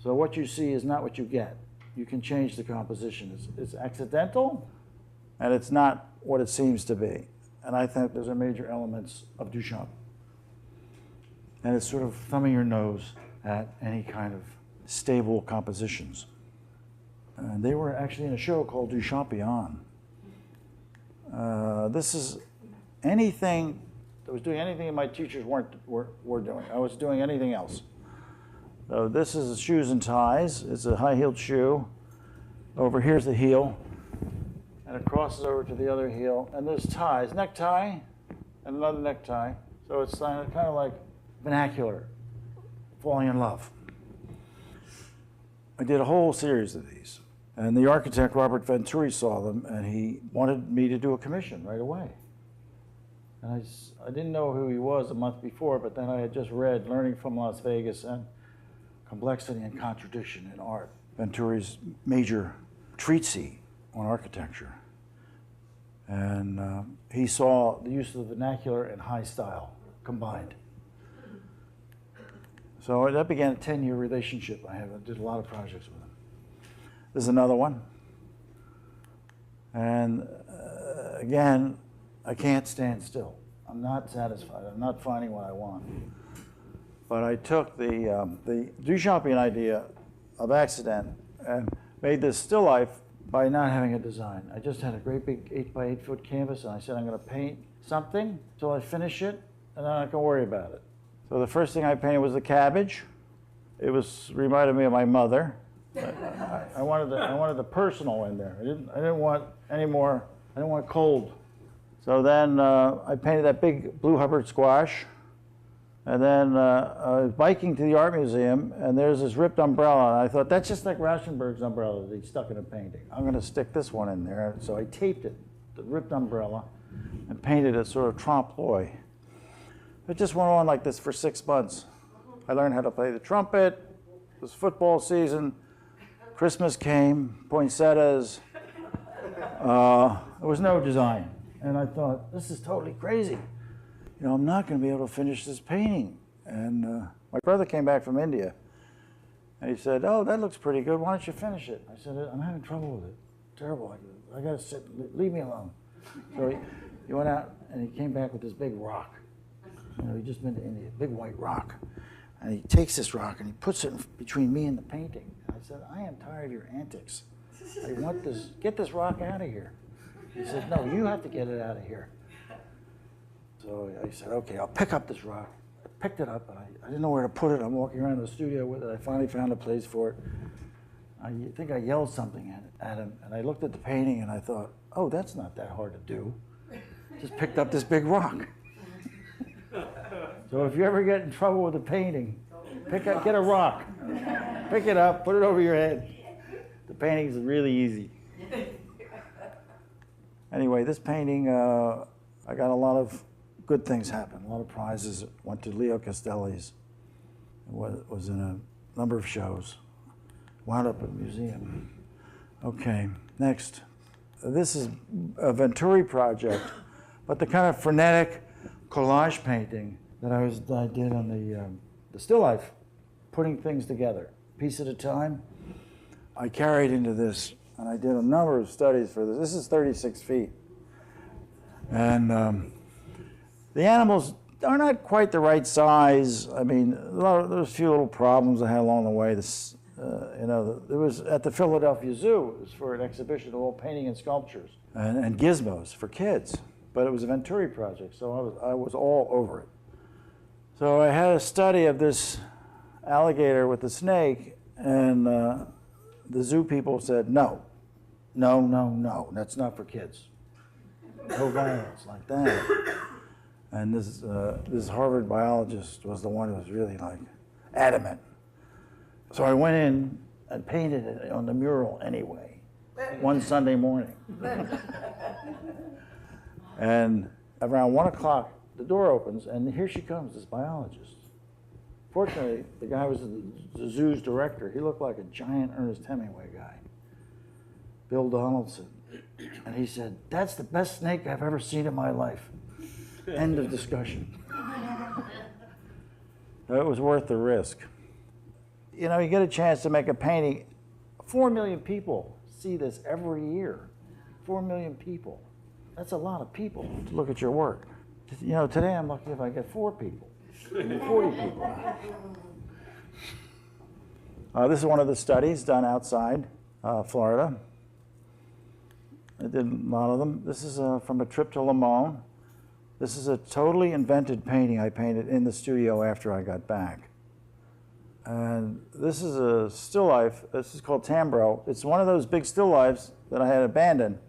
[SPEAKER 3] So what you see is not what you get. You can change the composition. It's accidental, and it's not what it seems to be. And I think those are major elements of Duchamp. And it's sort of thumbing your nose at any kind of stable compositions. And they were actually in a show called Duchampion. This is anything that was doing anything my teachers were doing. I was doing anything else. So this is shoes and ties. It's a high-heeled shoe. Over here's the heel. And it crosses over to the other heel. And there's ties, necktie, and another necktie. So it's kind of like vernacular, falling in love. I did a whole series of these. And the architect, Robert Venturi, saw them, and he wanted me to do a commission right away. And I didn't know who he was a month before, but then I had just read Learning from Las Vegas and Complexity and Contradiction in Art, Venturi's major treatise on architecture. And he saw the use of the vernacular and high style combined. So that began a 10-year relationship I did a lot of projects with him. This is another one. And again, I can't stand still. I'm not satisfied. I'm not finding what I want. But I took the Duchampian idea of accident and made this still life by not having a design. I just had a great big 8x8 foot canvas, and I said I'm going to paint something until I finish it, and then I can worry about it. So the first thing I painted was the cabbage. It reminded me of my mother. I wanted the personal in there. I didn't want any more. I didn't want cold. So then I painted that big blue Hubbard squash. And then I was biking to the art museum, and there's this ripped umbrella. And I thought, that's just like Rauschenberg's umbrella that he stuck in a painting. I'm going to stick this one in there. So I taped it, the ripped umbrella, and painted it sort of trompe-l'oeil. It just went on like this for 6 months. I learned how to play the trumpet. It was football season. Christmas came, poinsettias. There was no design. And I thought, this is totally crazy. You know, I'm not going to be able to finish this painting. And my brother came back from India, and he said, oh, that looks pretty good. Why don't you finish it? I said, I'm having trouble with it. Terrible. I got to sit. Leave me alone. So he went out, and he came back with this big rock. You know, he'd just been to India, big white rock. And he takes this rock, and he puts it between me and the painting. I said, I am tired of your antics. I want this, get this rock out of here. He said, no, you have to get it out of here. So I said, okay, I'll pick up this rock. I picked it up, and I didn't know where to put it. I'm walking around the studio with it. I finally found a place for it. I think I yelled something at him, and I looked at the painting, and I thought, oh, that's not that hard to do. Just picked up this big rock. So if you ever get in trouble with a painting, get a rock. Pick it up, put it over your head. The painting's really easy. Anyway, this painting, I got a lot of good things happen. A lot of prizes. Went to Leo Castelli's. Was in a number of shows. Wound up at a museum. Okay, next. This is a Venturi project, but the kind of frenetic collage painting that I did on the still life, putting things together, piece at a time. I carried into this, and I did a number of studies for this. This is 36 feet. And the animals are not quite the right size. I mean, there's a few little problems I had along the way. There was at the Philadelphia Zoo, it was for an exhibition of all painting and sculptures and gizmos for kids. But it was a Venturi project, so I was all over it. So I had a study of this alligator with the snake, and the zoo people said, no, that's not for kids. No violence like that. And this Harvard biologist was the one who was really like adamant. So I went in and painted it on the mural anyway, one Sunday morning. And around 1 o'clock, the door opens, and here she comes, this biologist. Fortunately, the guy was the zoo's director. He looked like a giant Ernest Hemingway guy, Bill Donaldson. And he said, "That's the best snake I've ever seen in my life." End of discussion. It was worth the risk. You know, you get a chance to make a painting. 4 million people see this every year. 4 million people. That's a lot of people to look at your work. You know, today I'm lucky if I get 4 people, 40 people. This is one of the studies done outside Florida. I did a lot of them. This is from a trip to Limon. This is a totally invented painting I painted in the studio after I got back. And this is a still life. This is called Tambro. It's one of those big still lifes that I had abandoned.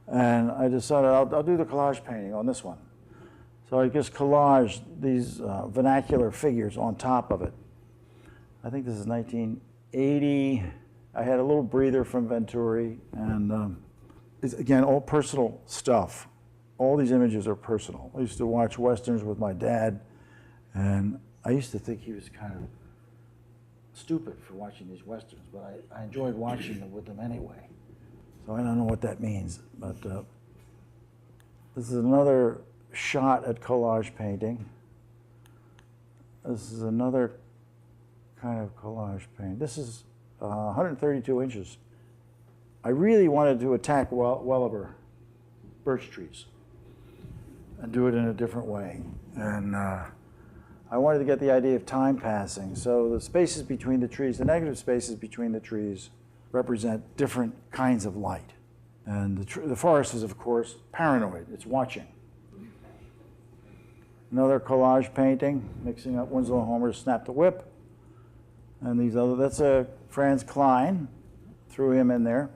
[SPEAKER 3] And I decided I'll do the collage painting on this one. So I just collaged these vernacular figures on top of it. I think this is 1980. I had a little breather from Venturi. And it's, again, all personal stuff. All these images are personal. I used to watch Westerns with my dad. And I used to think he was kind of stupid for watching these Westerns, but I enjoyed watching them with them anyway. So I don't know what that means, but this is another shot at collage painting. This is another kind of collage painting. This is 132 inches. I really wanted to attack Welliver birch trees and do it in a different way. And I wanted to get the idea of time passing. So the spaces between the trees, the negative spaces between the trees, represent different kinds of light. And the forest is, of course, paranoid. It's watching. Another collage painting, mixing up Winslow and Homer's Snap the Whip. And these other, that's a Franz Klein, threw him in there.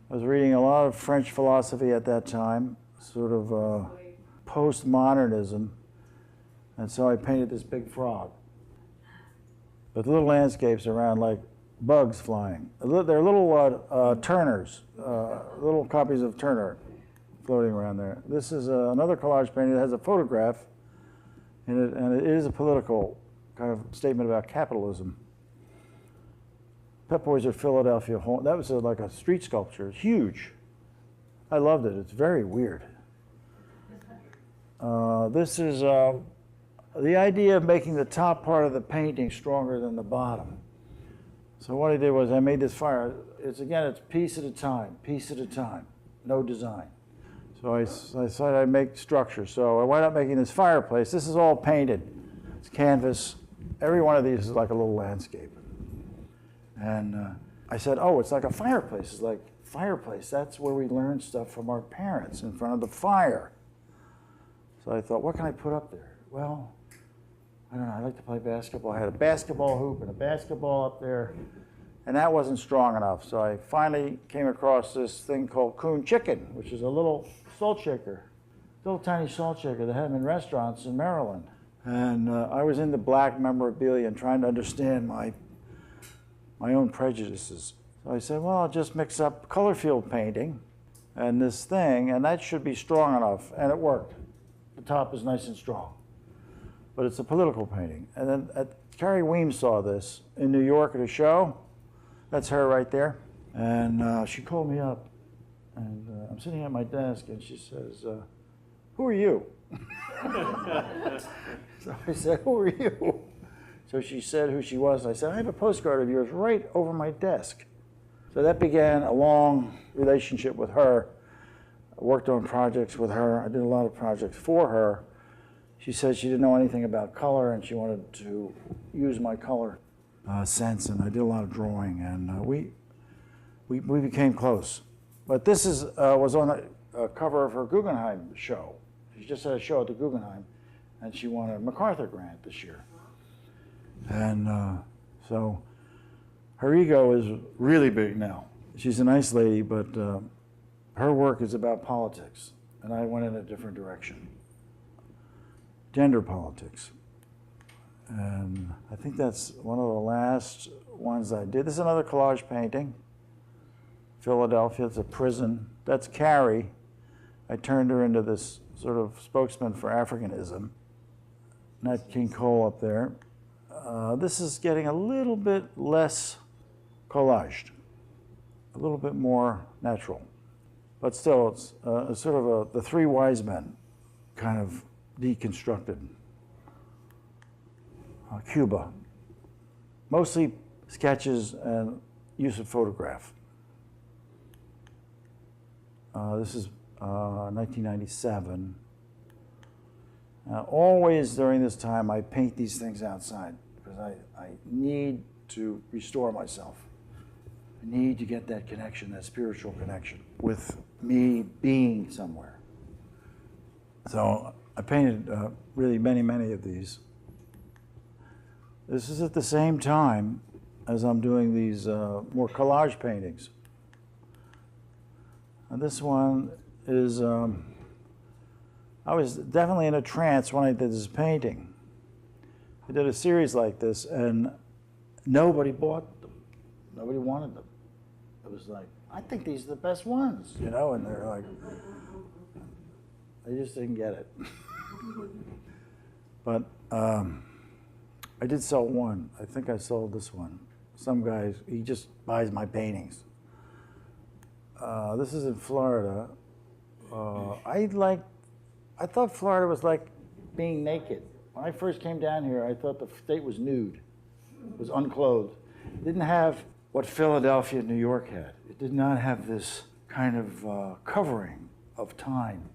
[SPEAKER 3] I was reading a lot of French philosophy at that time, sort of postmodernism. And so I painted this big frog. But the little landscapes around, like bugs flying. They're little Turners, little copies of Turner floating around there. This is another collage painting that has a photograph in it, and it is a political kind of statement about capitalism. Pep Boys of Philadelphia, that was like a street sculpture. It's huge. I loved it. It's very weird. This is the idea of making the top part of the painting stronger than the bottom. So what I did was I made this fire. It's piece at a time, no design. So I decided I'd make structure. So I wound up making this fireplace. This is all painted. It's canvas. Every one of these is like a little landscape. And I said, oh, it's like a fireplace. It's like fireplace. That's where we learn stuff from our parents, in front of the fire. So I thought, what can I put up there? Well, I don't know, I like to play basketball. I had a basketball hoop and a basketball up there, and that wasn't strong enough. So I finally came across this thing called Coon Chicken, which is a little salt shaker, little tiny salt shaker. They had them in restaurants in Maryland. And I was into black memorabilia and trying to understand my own prejudices. So I said, well, I'll just mix up color field painting and this thing, and that should be strong enough, and it worked. The top is nice and strong. But it's a political painting. And then Carrie Weems saw this in New York at a show. That's her right there. And she called me up, and I'm sitting at my desk, and she says, who are you? So I said, who are you? So she said who she was. I said, I have a postcard of yours right over my desk. So that began a long relationship with her. I worked on projects with her. I did a lot of projects for her. She said she didn't know anything about color, and she wanted to use my color sense, and I did a lot of drawing, and we became close. But this was on a cover of her Guggenheim show. She just had a show at the Guggenheim, and she won a MacArthur grant this year. And so her ego is really big now. She's a nice lady, but her work is about politics, and I went in a different direction. Gender politics. And I think that's one of the last ones I did. This is another collage painting. Philadelphia, it's a prison. That's Carrie. I turned her into this sort of spokesman for Africanism. Nat King Cole up there. This is getting a little bit less collaged, a little bit more natural. But still, it's sort of the three wise men kind of deconstructed. Cuba, mostly sketches and use of photograph. This is 1997. Always during this time, I paint these things outside because I need to restore myself. I need to get that connection, that spiritual connection with me being somewhere. So I painted really many of these. This is at the same time as I'm doing these more collage paintings. And this one is, I was definitely in a trance when I did this painting. I did a series like this and nobody bought them. Nobody wanted them. It was like, I think these are the best ones, you know, and they're like, they just didn't get it. But I did sell one. I think I sold this one. Some guy, he just buys my paintings. This is in Florida. I thought Florida was like being naked. When I first came down here, I thought the state was nude. It was unclothed. It didn't have what Philadelphia, New York had. It did not have this kind of covering of time.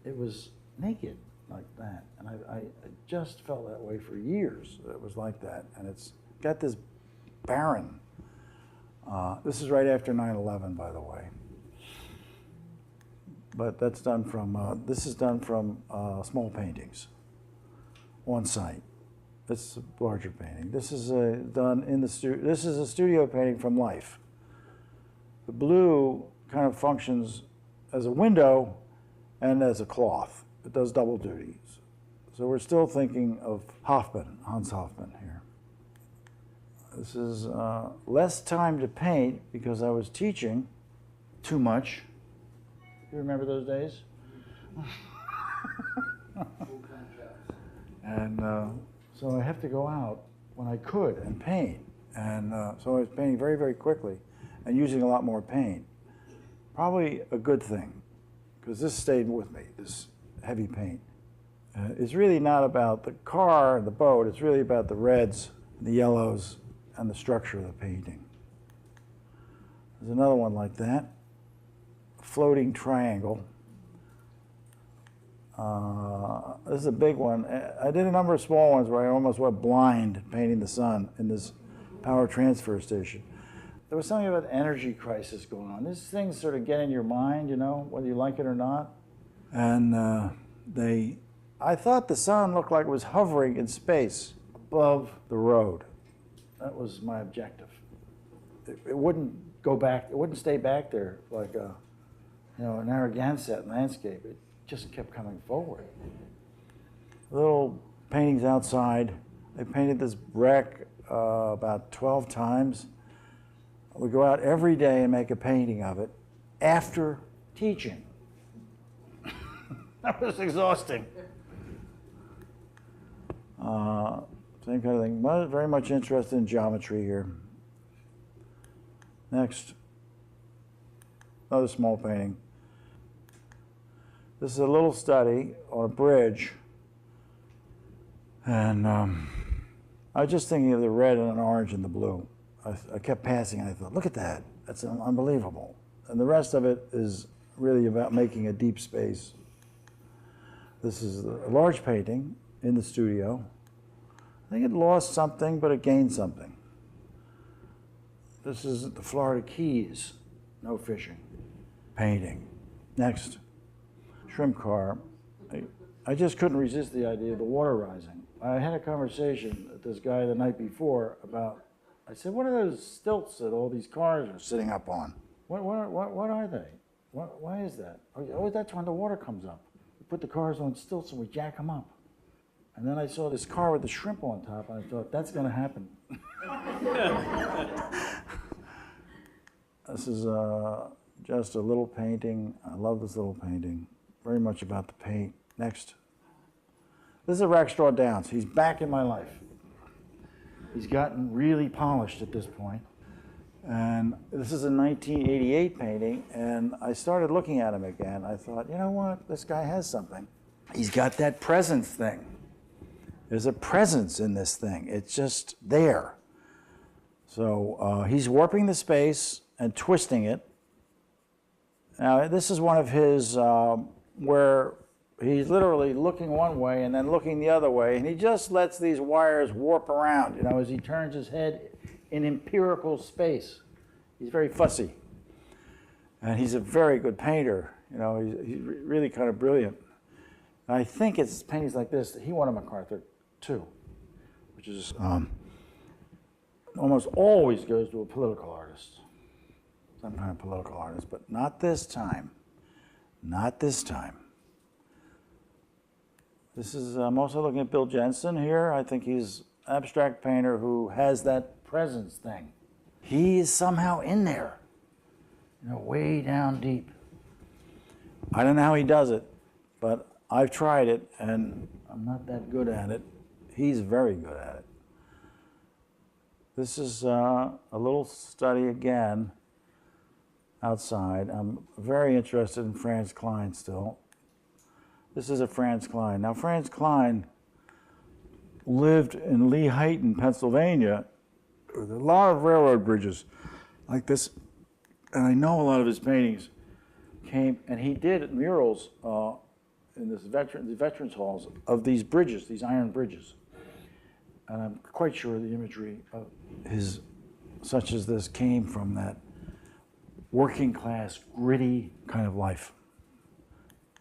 [SPEAKER 3] It was naked like that. And I just felt that way for years. It was like that. And it's got this barren. This is right after 9/11, by the way. But that's done from, this is done from small paintings on site. This is a larger painting. This is done in the studio. This is a studio painting from life. The blue kind of functions as a window and as a cloth. It does double duties. So we're still thinking of Hoffman, Hans Hoffman here. This is less time to paint because I was teaching too much. You remember those days? And so I have to go out when I could and paint. And so I was painting very quickly and using a lot more paint. Probably a good thing, because this stayed with me, this heavy paint. It's really not about the car and the boat, it's really about the reds, the yellows, and the structure of the painting. There's another one like that, a floating triangle. This is a big one. I did a number of small ones where I almost went blind painting the sun in this power transfer station. There was something about energy crisis going on. These things sort of get in your mind, you know, whether you like it or not. And I thought the sun looked like it was hovering in space above the road. That was my objective. It wouldn't go back, it wouldn't stay back there like a, you know, an Narragansett landscape. It just kept coming forward. Little paintings outside. I painted this wreck about 12 times. We go out every day and make a painting of it after teaching. That was exhausting. Same kind of thing. Very much interested in geometry here. Next, another small painting. This is a little study on a bridge. And I was just thinking of the red and an orange and the blue. I kept passing and I thought, look at that. That's unbelievable. And the rest of it is really about making a deep space. This is a large painting in the studio. I think it lost something, but it gained something. This is the Florida Keys, no fishing, painting. Next, shrimp car. I just couldn't resist the idea of the water rising. I had a conversation with this guy the night before about, I said, what are those stilts that all these cars are sitting up on? What are they? Why is that? Oh, that's when the water comes up. We put the cars on stilts and we jack them up. And then I saw this car with the shrimp on top, and I thought, that's going to happen. This is just a little painting. I love this little painting. Very much about the paint. Next. This is a Rackstraw Downs. He's back in my life. He's gotten really polished at this point. And this is a 1988 painting, and I started looking at him again. I thought, you know what? This guy has something. He's got that presence thing. There's a presence in this thing. It's just there. So he's warping the space and twisting it. Now, this is one of his where he's literally looking one way and then looking the other way, and he just lets these wires warp around, you know, as he turns his head in empirical space. He's very fussy. And he's a very good painter. You know, he's really kind of brilliant. And I think it's paintings like this that he won a MacArthur too, which is almost always goes to a political artist, some kind of political artist, but not this time. Not this time. This is, I'm also looking at Bill Jensen here. I think he's an abstract painter who has that presence thing. He is somehow in there, you know, way down deep. I don't know how he does it, but I've tried it, and I'm not that good at it. He's very good at it. This is a little study again outside. I'm very interested in Franz Klein still. This is a Franz Klein. Now, Franz Klein lived in Lehighton, Pennsylvania, with a lot of railroad bridges like this. And I know a lot of his paintings came, and he did murals in the veterans halls of these bridges, these iron bridges. And I'm quite sure the imagery of his, such as this, came from that working class, gritty kind of life.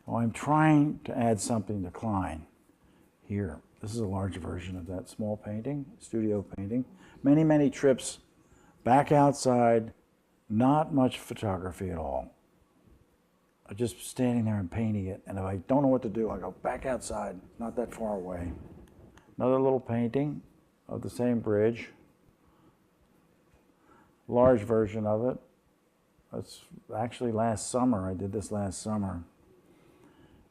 [SPEAKER 3] Well, I'm trying to add something to Klein here. This is a large version of that small painting, studio painting. Many, many trips back outside, not much photography at all. I'm just standing there and painting it, and if I don't know what to do, I go back outside, not that far away. Another little painting of the same bridge. Large version of it. That's actually last summer. I did this last summer.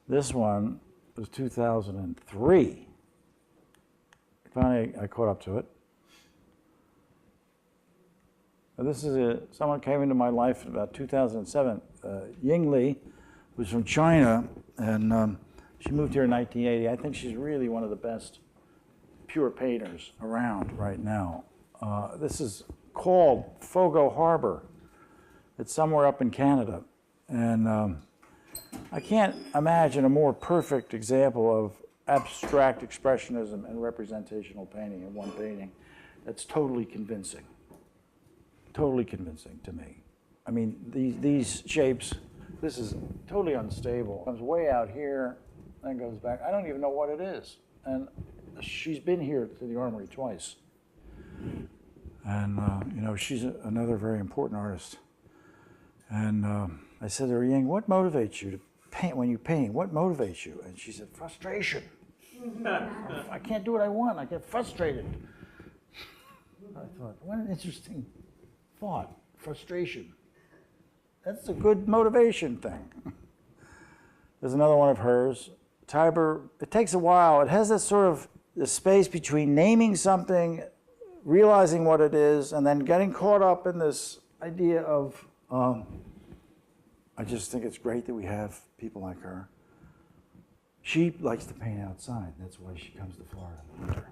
[SPEAKER 3] This one was 2003. Finally, I caught up to it. Now, this is someone came into my life in about 2007. Ying Li was from China, and she moved here in 1980. I think she's really one of the best pure painters around right now. This is called Fogo Harbor. It's somewhere up in Canada. And I can't imagine a more perfect example of abstract expressionism and representational painting in one painting. That's totally convincing. Totally convincing to me. I mean, these shapes, this is totally unstable. It comes way out here, then goes back. I don't even know what it is. And she's been here to the Armory twice. And, you know, she's another very important artist. And I said to her, Ying, what motivates you to paint when you paint? What motivates you? And she said, frustration. I can't do what I want. I get frustrated. I thought, what an interesting thought, frustration. That's a good motivation thing. There's another one of hers. Tiber, it takes a while. It has this sort of the space between naming something, realizing what it is, and then getting caught up in this idea of, I just think it's great that we have people like her. She likes to paint outside. That's why she comes to Florida in the winter.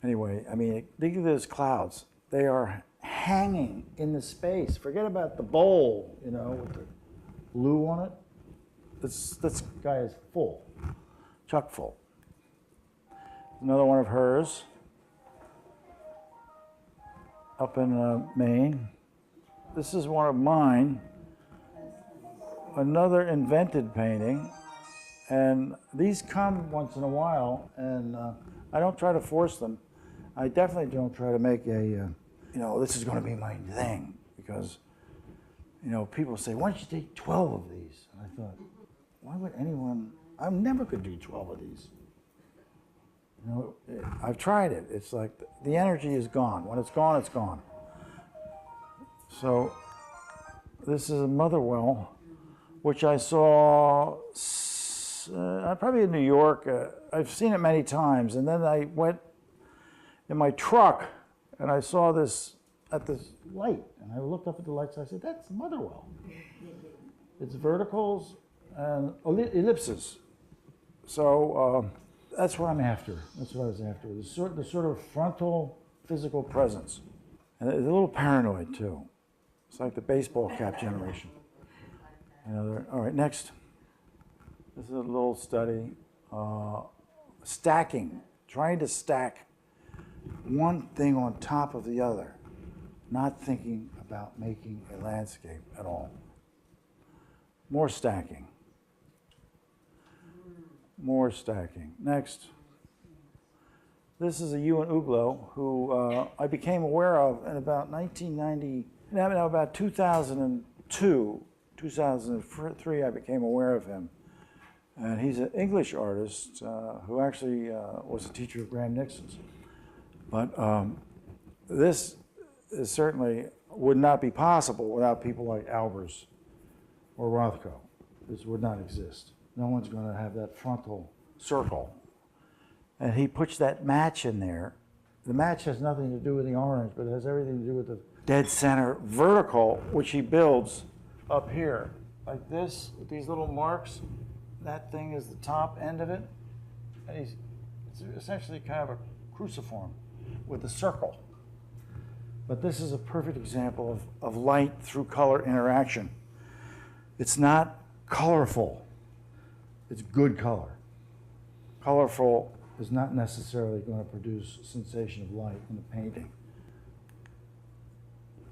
[SPEAKER 3] Anyway, I mean, think of those clouds. They are hanging in the space. Forget about the bowl, you know, with the blue on it. This guy is full, chock full. Another one of hers up in Maine. This is one of mine. Another invented painting. And these come once in a while, and I don't try to force them. I definitely don't try to make a, you know, this is going to be my thing, because, you know, people say, why don't you take 12 of these? And I thought, why would anyone, I never could do 12 of these. You know, I've tried it. It's like the energy is gone. When it's gone, it's gone. So this is a mother well, which I saw probably in New York. I've seen it many times, and then I went in my truck and I saw this at this light, and I looked up at the lights. I said, "That's the mother well." It's verticals and ellipses. So that's what I'm after. That's what I was after. The sort of frontal physical presence. And it's a little paranoid too. It's like the baseball cap generation. All right, next. This is a little study. Stacking, trying to stack one thing on top of the other, not thinking about making a landscape at all. More stacking. More stacking. Next. This is a Ewan Uglo who I became aware of in about 1990, no, about 2002, 2003, I became aware of him. And he's an English artist who actually was a teacher of Graham Nixon's. But this is certainly would not be possible without people like Albers or Rothko. This would not exist. No one's going to have that frontal circle. And he puts that match in there. The match has nothing to do with the orange, but it has everything to do with the dead center vertical, which he builds up here, like this, with these little marks. That thing is the top end of it. And it's essentially kind of a cruciform with a circle. But this is a perfect example of light through color interaction. It's not colorful. It's good color. Colorful is not necessarily going to produce sensation of light in the painting.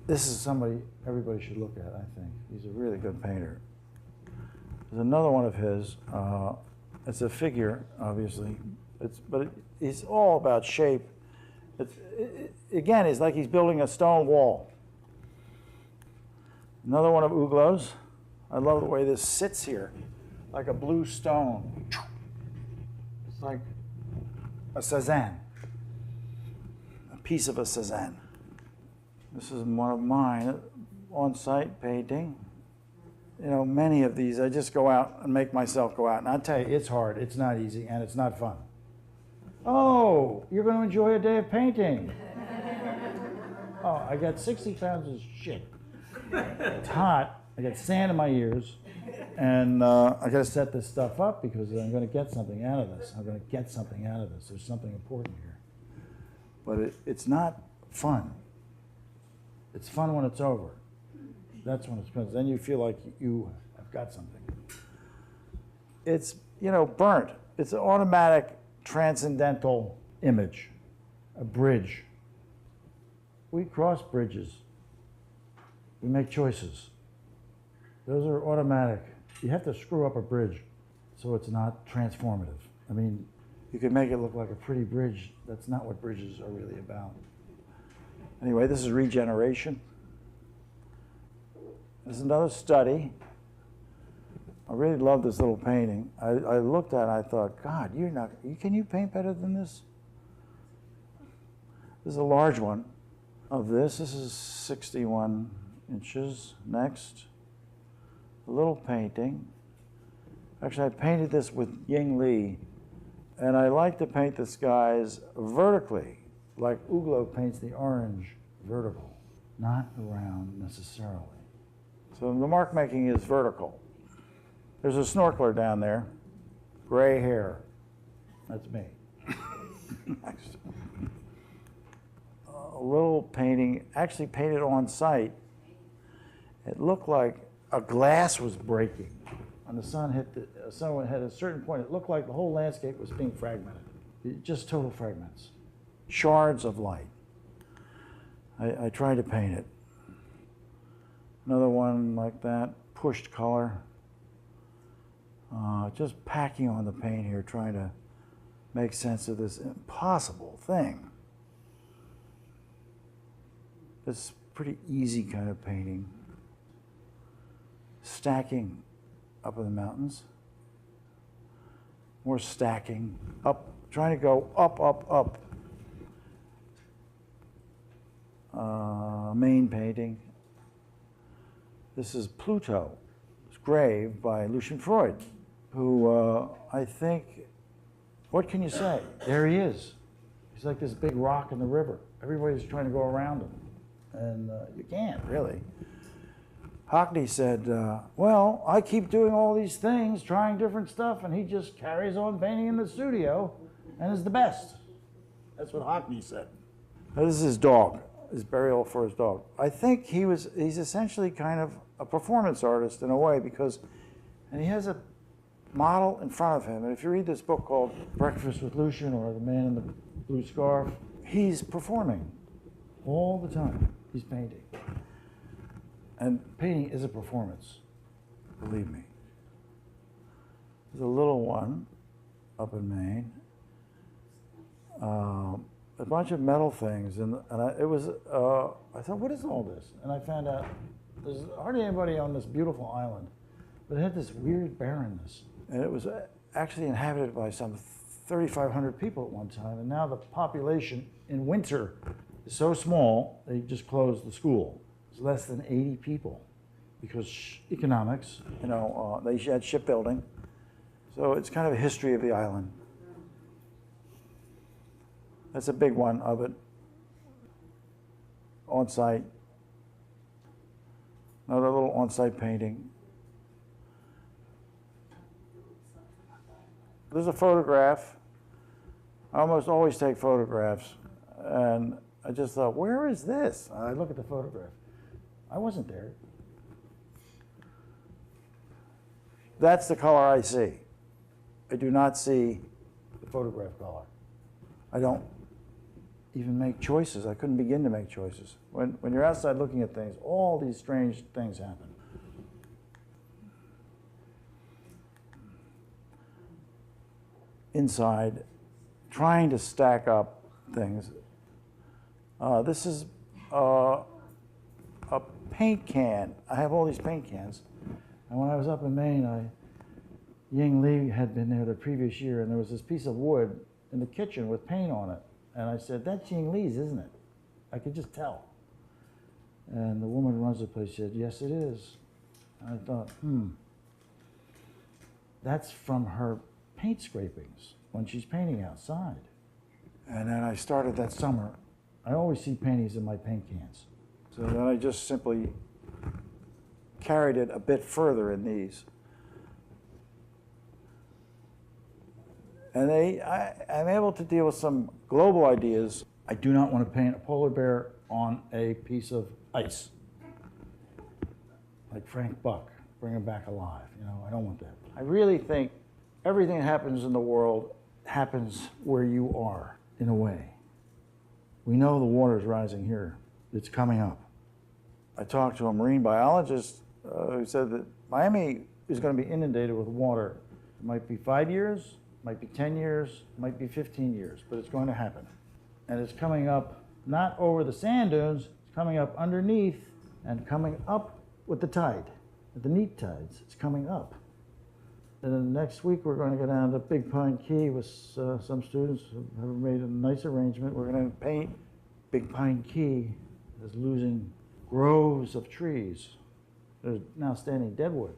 [SPEAKER 3] This is somebody everybody should look at, I think. He's a really good painter. There's another one of his. It's a figure, obviously, but it's all about shape. Again, it's like he's building a stone wall. Another one of Uglo's. I love the way this sits here, like a blue stone. It's like a Cézanne, a piece of a Cézanne. This is one of mine, on-site painting. You know, many of these, I just go out and make myself go out. And I tell you, it's hard, it's not easy, and it's not fun. Oh, you're going to enjoy a day of painting. Oh, I got 60 pounds of shit. It's hot. I got sand in my ears. And I got to set this stuff up because I'm going to get something out of this. I'm going to get something out of this. There's something important here. But it's not fun. It's fun when it's over. That's when it's fun. Then you feel like you have got something. It's, you know, burnt. It's an automatic transcendental image, a bridge. We cross bridges. We make choices. Those are automatic. You have to screw up a bridge so it's not transformative. I mean, you can make it look like a pretty bridge. That's not what bridges are really about. Anyway, this is regeneration. This is another study. I really love this little painting. I looked at it and I thought, God, can you paint better than this? This is a large one of this. This is 61 inches. Next. A little painting. Actually, I painted this with Ying Li, and I like to paint the skies vertically, like Uglo paints the orange vertical, not around necessarily. So the mark making is vertical. There's a snorkeler down there, gray hair. That's me. Next. A little painting, actually painted on site. It looked like a glass was breaking. When the sun hit at a certain point, it looked like the whole landscape was being fragmented. Just total fragments. Shards of light. I tried to paint it. Another one like that, pushed color. Just packing on the paint here, trying to make sense of this impossible thing. It's pretty easy kind of painting. Stacking up in the mountains. More stacking up trying to go up, up, up. Main painting. This is Pluto. It's grave by Lucian Freud, who I think, what can you say? There he is. He's like this big rock in the river. Everybody's trying to go around him. And you can't, really. Hockney said, well, I keep doing all these things, trying different stuff, and he just carries on painting in the studio and is the best. That's what Hockney said. Now, this is his dog, his burial for his dog. I think he's essentially kind of a performance artist in a way, because, and he has a model in front of him. And if you read this book called Breakfast with Lucian or The Man in the Blue Scarf, he's performing all the time. He's painting. And painting is a performance, believe me. There's a little one up in Maine. A bunch of metal things, and I thought, what is all this? And I found out there's hardly anybody on this beautiful island, but it had this weird barrenness. And it was actually inhabited by some 3,500 people at one time, and now the population in winter is so small, they just closed the school. It's less than 80 people because economics, they had shipbuilding. So it's kind of a history of the island. That's a big one of it. On-site. Another little on-site painting. There's a photograph. I almost always take photographs. And I just thought, where is this? I look at the photograph. I wasn't there. That's the color I see. I do not see the photograph color. I don't even make choices. I couldn't begin to make choices. When you're outside looking at things, all these strange things happen. Inside, trying to stack up things. This is a paint can. I have all these paint cans. And when I was up in Maine, Ying Li had been there the previous year, and there was this piece of wood in the kitchen with paint on it. And I said, that's Ying Li's, isn't it? I could just tell. And the woman who runs the place said, yes, it is. And I thought, that's from her paint scrapings when she's painting outside. And then I started that summer. I always see paintings in my paint cans. So then I just simply carried it a bit further in these. And I'm able to deal with some global ideas. I do not want to paint a polar bear on a piece of ice. Like Frank Buck, bring him back alive. I don't want that. I really think everything that happens in the world happens where you are, in a way. We know the water is rising here. It's coming up. I talked to a marine biologist who said that Miami is going to be inundated with water. It might be 5 years, might be 10 years, might be 15 years, but it's going to happen. And it's coming up not over the sand dunes, it's coming up underneath and coming up with the tide, with the neap tides. It's coming up. And then next week we're going to go down to Big Pine Key with some students who have made a nice arrangement. We're going to paint Big Pine Key as losing groves of trees. There's now standing deadwood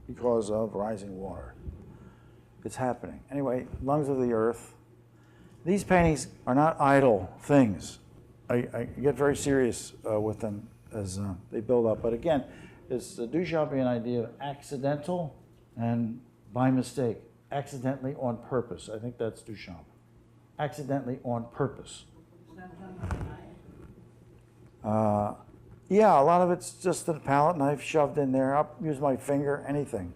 [SPEAKER 3] because of rising water. It's happening. Anyway, lungs of the earth. These paintings are not idle things. I get very serious with them as they build up. But again, it's the Duchampian idea of accidental and by mistake. Accidentally on purpose. I think that's Duchamp. Accidentally on purpose. Yeah, a lot of it's just a palette knife shoved in there. I'll use my finger, anything.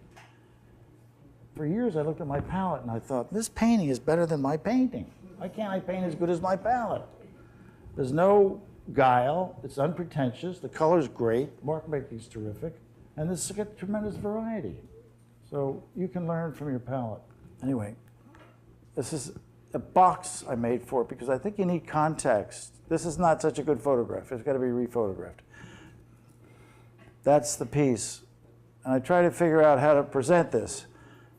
[SPEAKER 3] For years, I looked at my palette and I thought, this painting is better than my painting. Why can't I paint as good as my palette? There's no guile. It's unpretentious. The color's great. Mark making's terrific. And this has got tremendous variety. So you can learn from your palette. Anyway, this is a box I made for it because I think you need context. This is not such a good photograph. It's got to be rephotographed. That's the piece. And I try to figure out how to present this.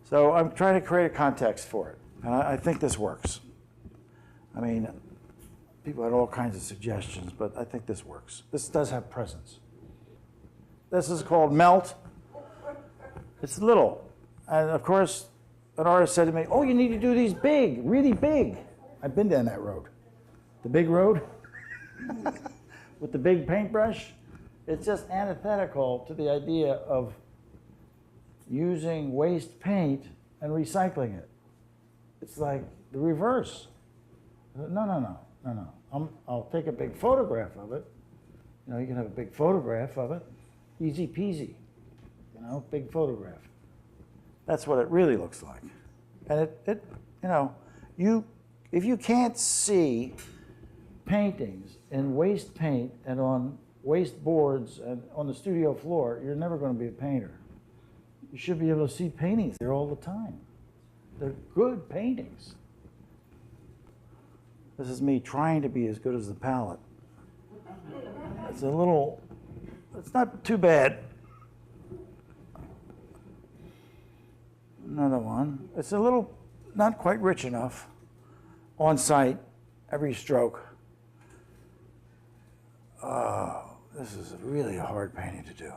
[SPEAKER 3] So I'm trying to create a context for it. And I think this works. I mean, people had all kinds of suggestions, but I think this works. This does have presence. This is called Melt. It's little. And of course, an artist said to me, oh, you need to do these big, really big. I've been down that road. The big road with the big paintbrush. It's just antithetical to the idea of using waste paint and recycling it. It's like the reverse. No. I'll take a big photograph of it. You know, you can have a big photograph of it. Easy peasy. You know, big photograph. That's what it really looks like. And it you know, if you can't see paintings in waste paint and on waste boards and on the studio floor, you're never going to be a painter. You should be able to see paintings there all the time. They're good paintings. This is me trying to be as good as the palette. It's it's not too bad. Another one. It's a little, not quite rich enough. On site, every stroke. This is really a hard painting to do.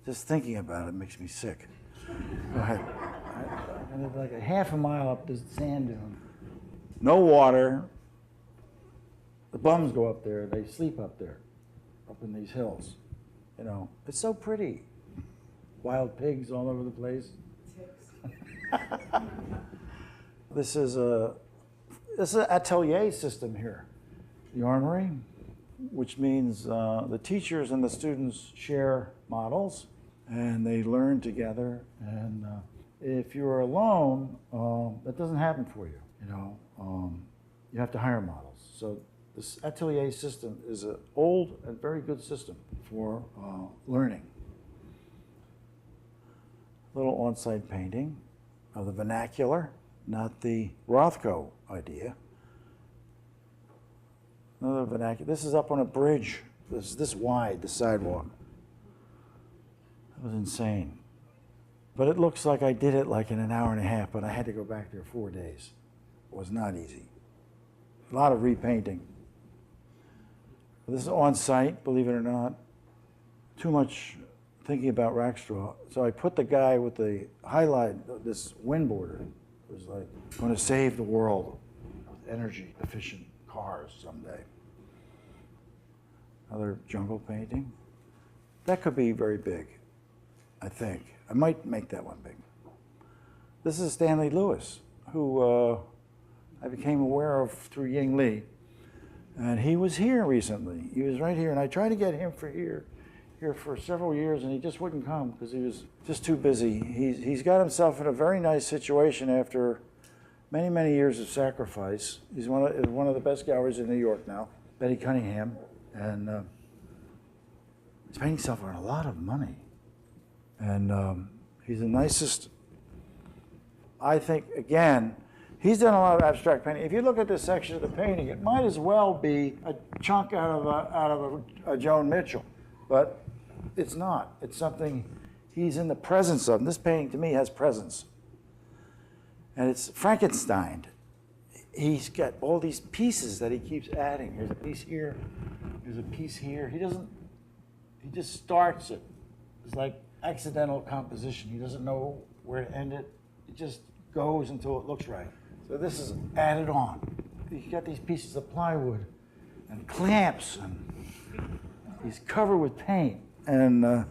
[SPEAKER 3] Just thinking about it makes me sick. Go ahead. I live like a half a mile up this sand dune. No water. The bums go up there. They sleep up there, up in these hills. You know, it's so pretty. Wild pigs all over the place. This is an atelier system here. The Armory, which means the teachers and the students share models and they learn together. And if you're alone, that doesn't happen for you. You know, you have to hire models. So this atelier system is an old and very good system for learning. Little on-site painting of the vernacular, not the Rothko idea. Another vernacular. This is up on a bridge. This wide, the sidewalk. That was insane. But it looks like I did it like in an hour and a half, but I had to go back there 4 days. It was not easy. A lot of repainting. This is on site, believe it or not. Too much thinking about Rackstraw. So I put the guy with the highlight, this wind border. It was like, going to save the world with energy efficient cars someday. Another jungle painting. That could be very big, I think. I might make that one big. This is Stanley Lewis, who I became aware of through Ying Li. And he was here recently. He was right here, and I tried to get him for here for several years, and he just wouldn't come because he was just too busy. He's got himself in a very nice situation after many, many years of sacrifice. He's one of the best galleries in New York now, Betty Cunningham, and he's paying himself on a lot of money. And he's the nicest. I think, again, he's done a lot of abstract painting. If you look at this section of the painting, it might as well be a chunk out of a Joan Mitchell, but it's not. It's something he's in the presence of. And this painting, to me, has presence. And it's Frankenstein. He's got all these pieces that he keeps adding. Here's a piece here. Here's a piece here. He just starts it. It's like accidental composition. He doesn't know where to end it. It just goes until it looks right. So this is added on. He's got these pieces of plywood and clamps, and he's covered with paint. And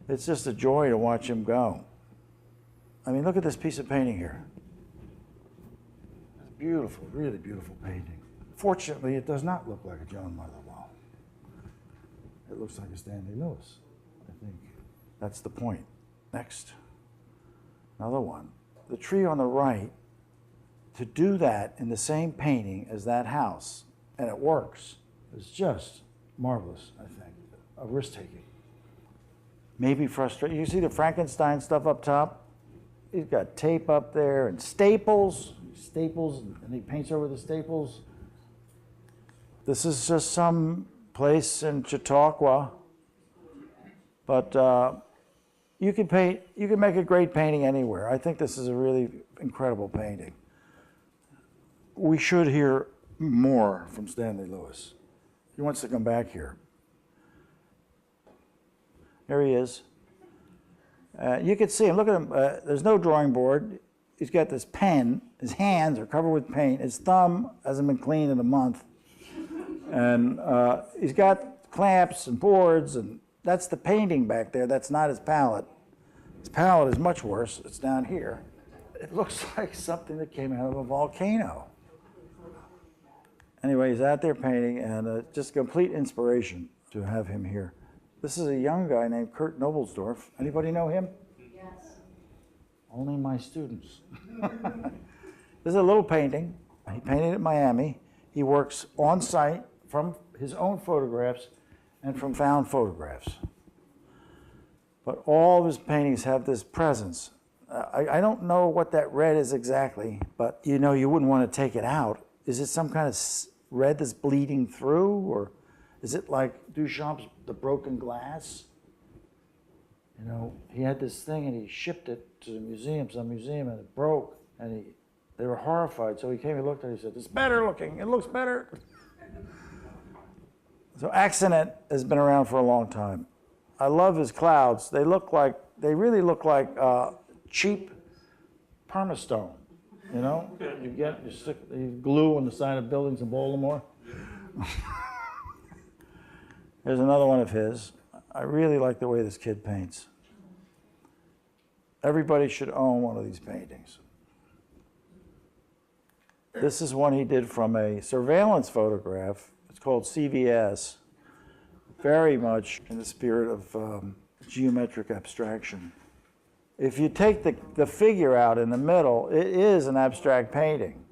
[SPEAKER 3] it's just a joy to watch him go. I mean, look at this piece of painting here. It's beautiful, really beautiful painting. Fortunately, it does not look like a Joan Motherwell. It looks like a Stanley Lewis, I think. That's the point. Next. Another one. The tree on the right, to do that in the same painting as that house, and it works, is just marvelous, I think. A risk-taking. Maybe frustrating. You see the Frankenstein stuff up top? He's got tape up there and staples, and he paints over the staples. This is just some place in Chautauqua, but you can paint, you can make a great painting anywhere. I think this is a really incredible painting. We should hear more from Stanley Lewis. He wants to come back here. There he is. You can see him, look at him, there's no drawing board. He's got this pen, his hands are covered with paint, his thumb hasn't been cleaned in a month. And he's got clamps and boards, and that's the painting back there, that's not his palette. His palette is much worse, it's down here. It looks like something that came out of a volcano. Anyway, he's out there painting, and just complete inspiration to have him here. This is a young guy named Kurt Nobelsdorf. Anybody know him?
[SPEAKER 2] Yes.
[SPEAKER 3] Only my students. This is a little painting. He painted in Miami. He works on site from his own photographs and from found photographs. But all of his paintings have this presence. I don't know what that red is exactly, but you know you wouldn't want to take it out. Is it some kind of red that's bleeding through, or is it like Duchamp's The Broken Glass? You know, he had this thing and he shipped it to the museum, some museum, and it broke, and they were horrified. So he came and looked at it, he said, "It's better looking, it looks better." So Accident has been around for a long time. I love his clouds. They really look like cheap permastone. You know, you stick glue on the side of buildings in Baltimore. Here's another one of his. I really like the way this kid paints. Everybody should own one of these paintings. This is one he did from a surveillance photograph. It's called CVS. Very much in the spirit of geometric abstraction. If you take the figure out in the middle, it is an abstract painting.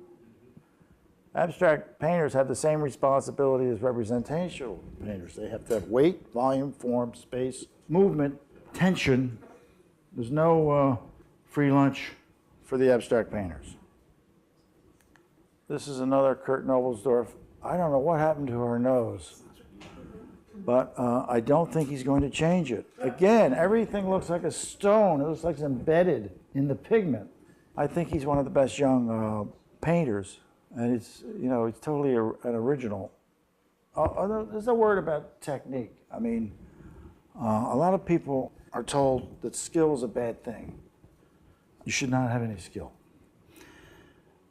[SPEAKER 3] Abstract painters have the same responsibility as representational painters. They have to have weight, volume, form, space, movement, tension. There's no free lunch for the abstract painters. This is another Kurt Nobelsdorf. I don't know what happened to her nose, but I don't think he's going to change it. Again, everything looks like a stone. It looks like it's embedded in the pigment. I think he's one of the best young painters, and it's totally an original. There's a word about technique. I mean, a lot of people are told that skill is a bad thing. You should not have any skill.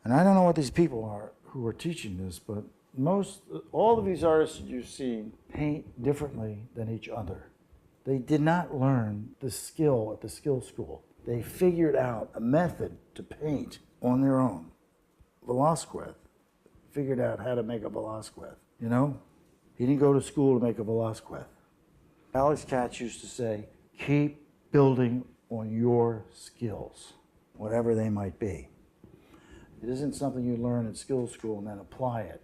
[SPEAKER 3] And I don't know what these people are who are teaching this, but all of these artists that you see paint differently than each other. They did not learn the skill at the skill school. They figured out a method to paint on their own. Velasquez figured out how to make a Velasquez, you know? He didn't go to school to make a Velasquez. Alex Katz used to say, keep building on your skills, whatever they might be. It isn't something you learn at skill school and then apply it.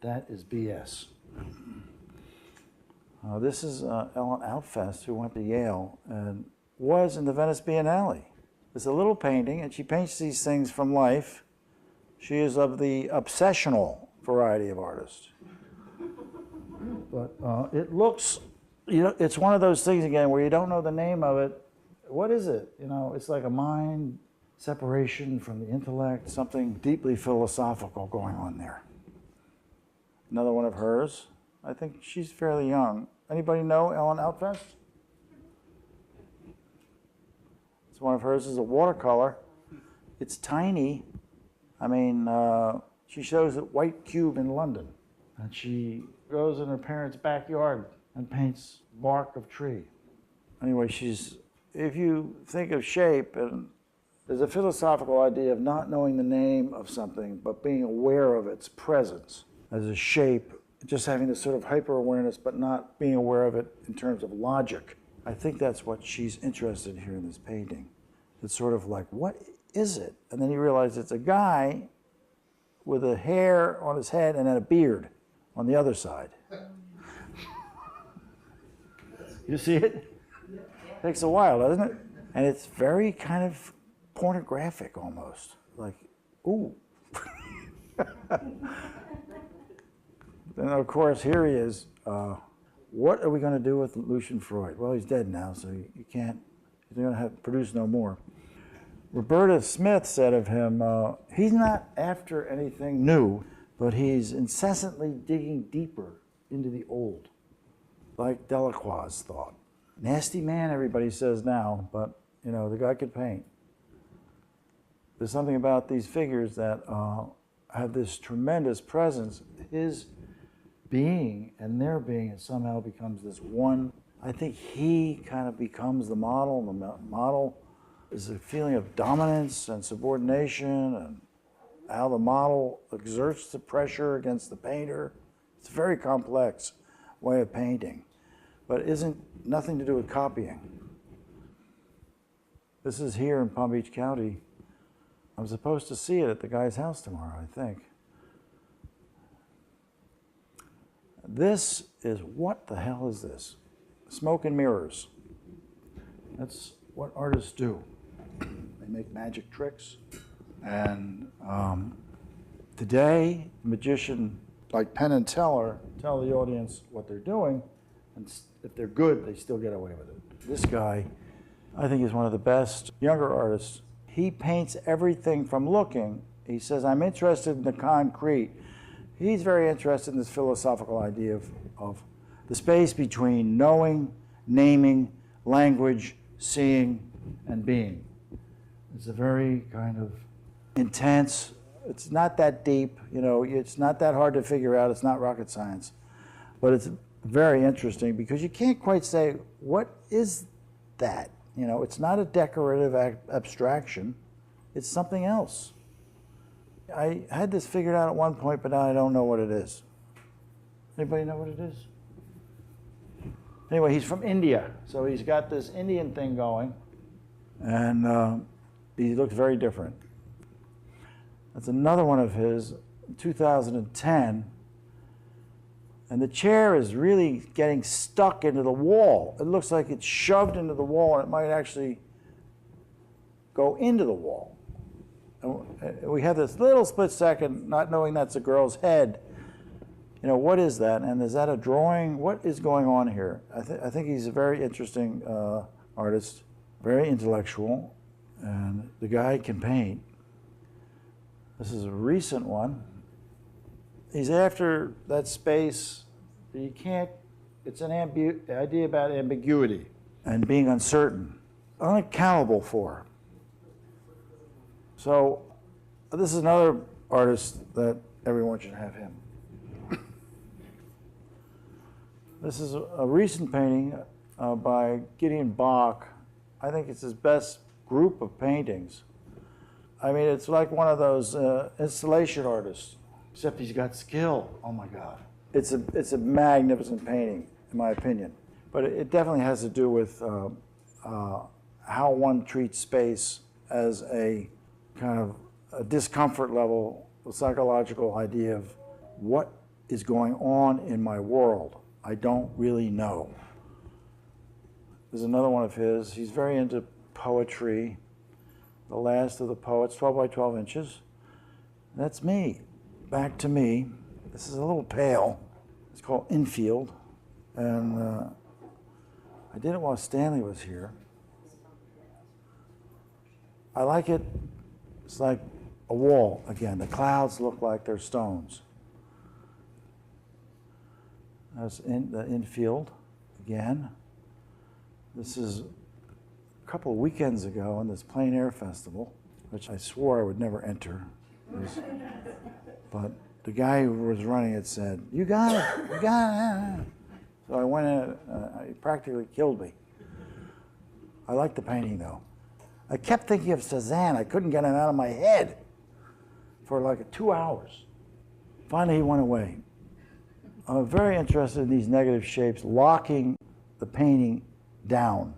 [SPEAKER 3] That is BS. This is Ellen Outfest, who went to Yale and was in the Venice Biennale. It's a little painting, and she paints these things from life. She is of the obsessional variety of artist. But it looks, it's one of those things again where you don't know the name of it. What is it? It's like a mind separation from the intellect, something deeply philosophical going on there. Another one of hers. I think she's fairly young. Anybody know Ellen Outfest? It's one of hers. Is a watercolor. It's tiny. I mean, she shows at White Cube in London. And she goes in her parents' backyard and paints bark of tree. Anyway, if you think of shape, and there's a philosophical idea of not knowing the name of something, but being aware of its presence as a shape, just having this sort of hyper-awareness, but not being aware of it in terms of logic. I think that's what she's interested in here in this painting. It's sort of like, what is it? And then you realize it's a guy with a hair on his head and then a beard on the other side. You see it? Takes a while, doesn't it? And it's very kind of pornographic almost. Like, ooh. And of course, here he is. What are we going to do with Lucian Freud? Well, he's dead now, so you can't They're going to have produce no more. Roberta Smith said of him, he's not after anything new, but he's incessantly digging deeper into the old, like Delacroix thought. Nasty man, everybody says now, but you know, the guy could paint. There's something about these figures that have this tremendous presence. His being and their being somehow becomes this one. I think he kind of becomes the model, and the model is a feeling of dominance and subordination, and how the model exerts the pressure against the painter. It's a very complex way of painting, but isn't nothing to do with copying. This is here in Palm Beach County. I'm supposed to see it at the guy's house tomorrow, I think. This is, what the hell is this? Smoke and mirrors. That's what artists do. They make magic tricks. And today, the magician, like Penn and Teller, tell the audience what they're doing, and if they're good, they still get away with it. This guy, I think, is one of the best younger artists. He paints everything from looking. He says, I'm interested in the concrete. He's very interested in this philosophical idea of the space between knowing, naming, language, seeing, and being. It's a very kind of intense, it's not that deep, you know, it's not that hard to figure out, it's not rocket science, but it's very interesting because you can't quite say, what is that? You know, it's not a decorative abstraction, it's something else. I had this figured out at one point, but now I don't know what it is. Anybody know what it is? Anyway, he's from India, so he's got this Indian thing going, and he looks very different. That's another one of his, 2010, and the chair is really getting stuck into the wall. It looks like it's shoved into the wall, and it might actually go into the wall. And we have this little split second, not knowing that's a girl's head. You know, what is that? And is that a drawing? What is going on here? I think he's a very interesting artist, very intellectual, and the guy can paint. This is a recent one. He's after that space that you can't, it's an idea about ambiguity and being uncertain, unaccountable for. So this is another artist that everyone should have him. This is a recent painting by Gideon Bach. I think it's his best group of paintings. I mean, it's like one of those installation artists, except he's got skill. Oh my God. It's a magnificent painting, in my opinion. But it definitely has to do with how one treats space as a kind of a discomfort level, a psychological idea of what is going on in my world. I don't really know. There's another one of his. He's very into poetry. The last of the poets, 12 by 12 inches. That's me. Back to me. This is a little pale. It's called Infield. And I did it while Stanley was here. I like it. It's like a wall again. The clouds look like they're stones. That's in the infield again. This is a couple of weekends ago in this plein air festival, which I swore I would never enter. But the guy who was running it said, "You got it, you got it." So I went in, he practically killed me. I like the painting though. I kept thinking of Cézanne. I couldn't get him out of my head for like 2 hours. Finally, he went away. I'm very interested in these negative shapes, locking the painting down.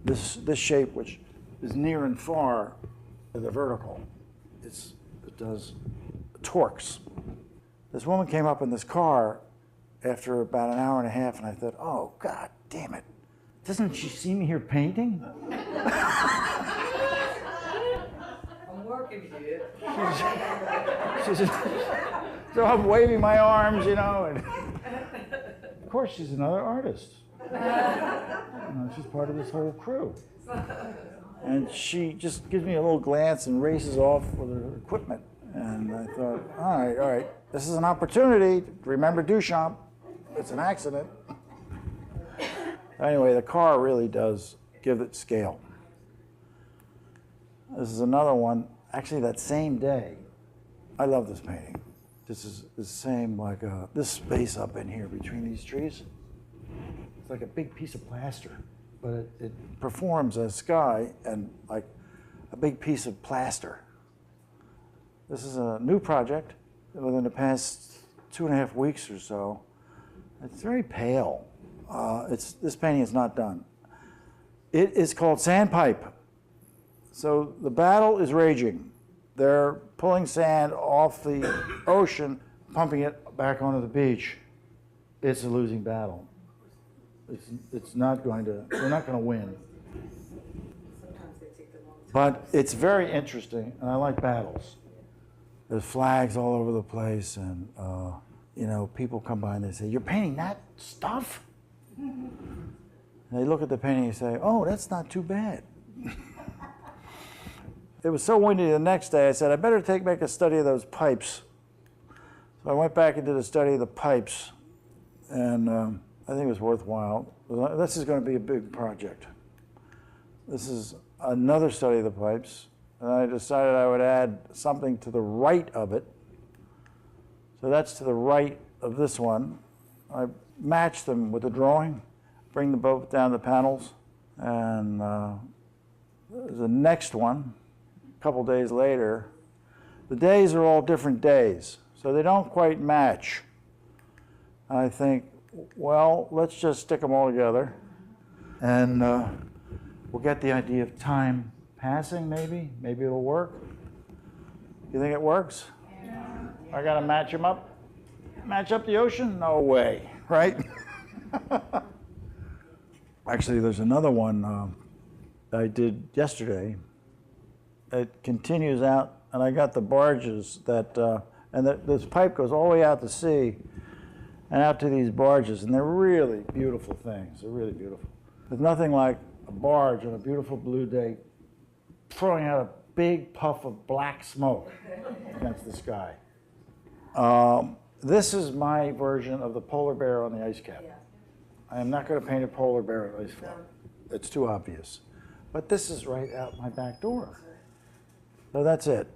[SPEAKER 3] This shape, which is near and far to the vertical, it does torques. This woman came up in this car after about an hour and a half, and I thought, oh, God damn it. Doesn't she see me here painting?
[SPEAKER 4] I'm working, kid.
[SPEAKER 3] So I'm waving my arms, you know. And of course, she's another artist. You know, she's part of this whole crew. And she just gives me a little glance and races off with her equipment. And I thought, all right, this is an opportunity. Remember Duchamp. It's an accident. Anyway, the car really does give it scale. This is another one, actually that same day. I love this painting. This is the same, like this space up in here between these trees. It's like a big piece of plaster, but it performs as sky and like a big piece of plaster. This is a new project within the past 2.5 weeks or so. It's very pale. This painting is not done. It is called Sandpipe. So the battle is raging. They're pulling sand off the ocean, pumping it back onto the beach. It's a losing battle. It's not going to, they're not going to win. But it's very interesting, and I like battles. There's flags all over the place, and you know, people come by and they say, "You're painting that stuff?" And they look at the painting and say, "Oh, that's not too bad." It was so windy the next day, I said, I better make a study of those pipes. So I went back and did a study of the pipes, and I think it was worthwhile. This is going to be a big project. This is another study of the pipes, and I decided I would add something to the right of it. So that's to the right of this one. I matched them with the drawing, bring them both down the panels, and the next one, a couple days later. The days are all different days, so they don't quite match. I think, well, let's just stick them all together, and we'll get the idea of time passing, maybe. Maybe it'll work. You think it works? Yeah. I gotta match them up? Match up the ocean? No way, right? Actually, there's another one I did yesterday. It continues out, and I got the barges that, this pipe goes all the way out to sea and out to these barges, and they're really beautiful things. They're really beautiful. There's nothing like a barge on a beautiful blue day throwing out a big puff of black smoke against the sky. This is my version of the polar bear on the ice cap. I am not going to paint a polar bear on ice floe. It's too obvious. But this is right out my back door. So that's it.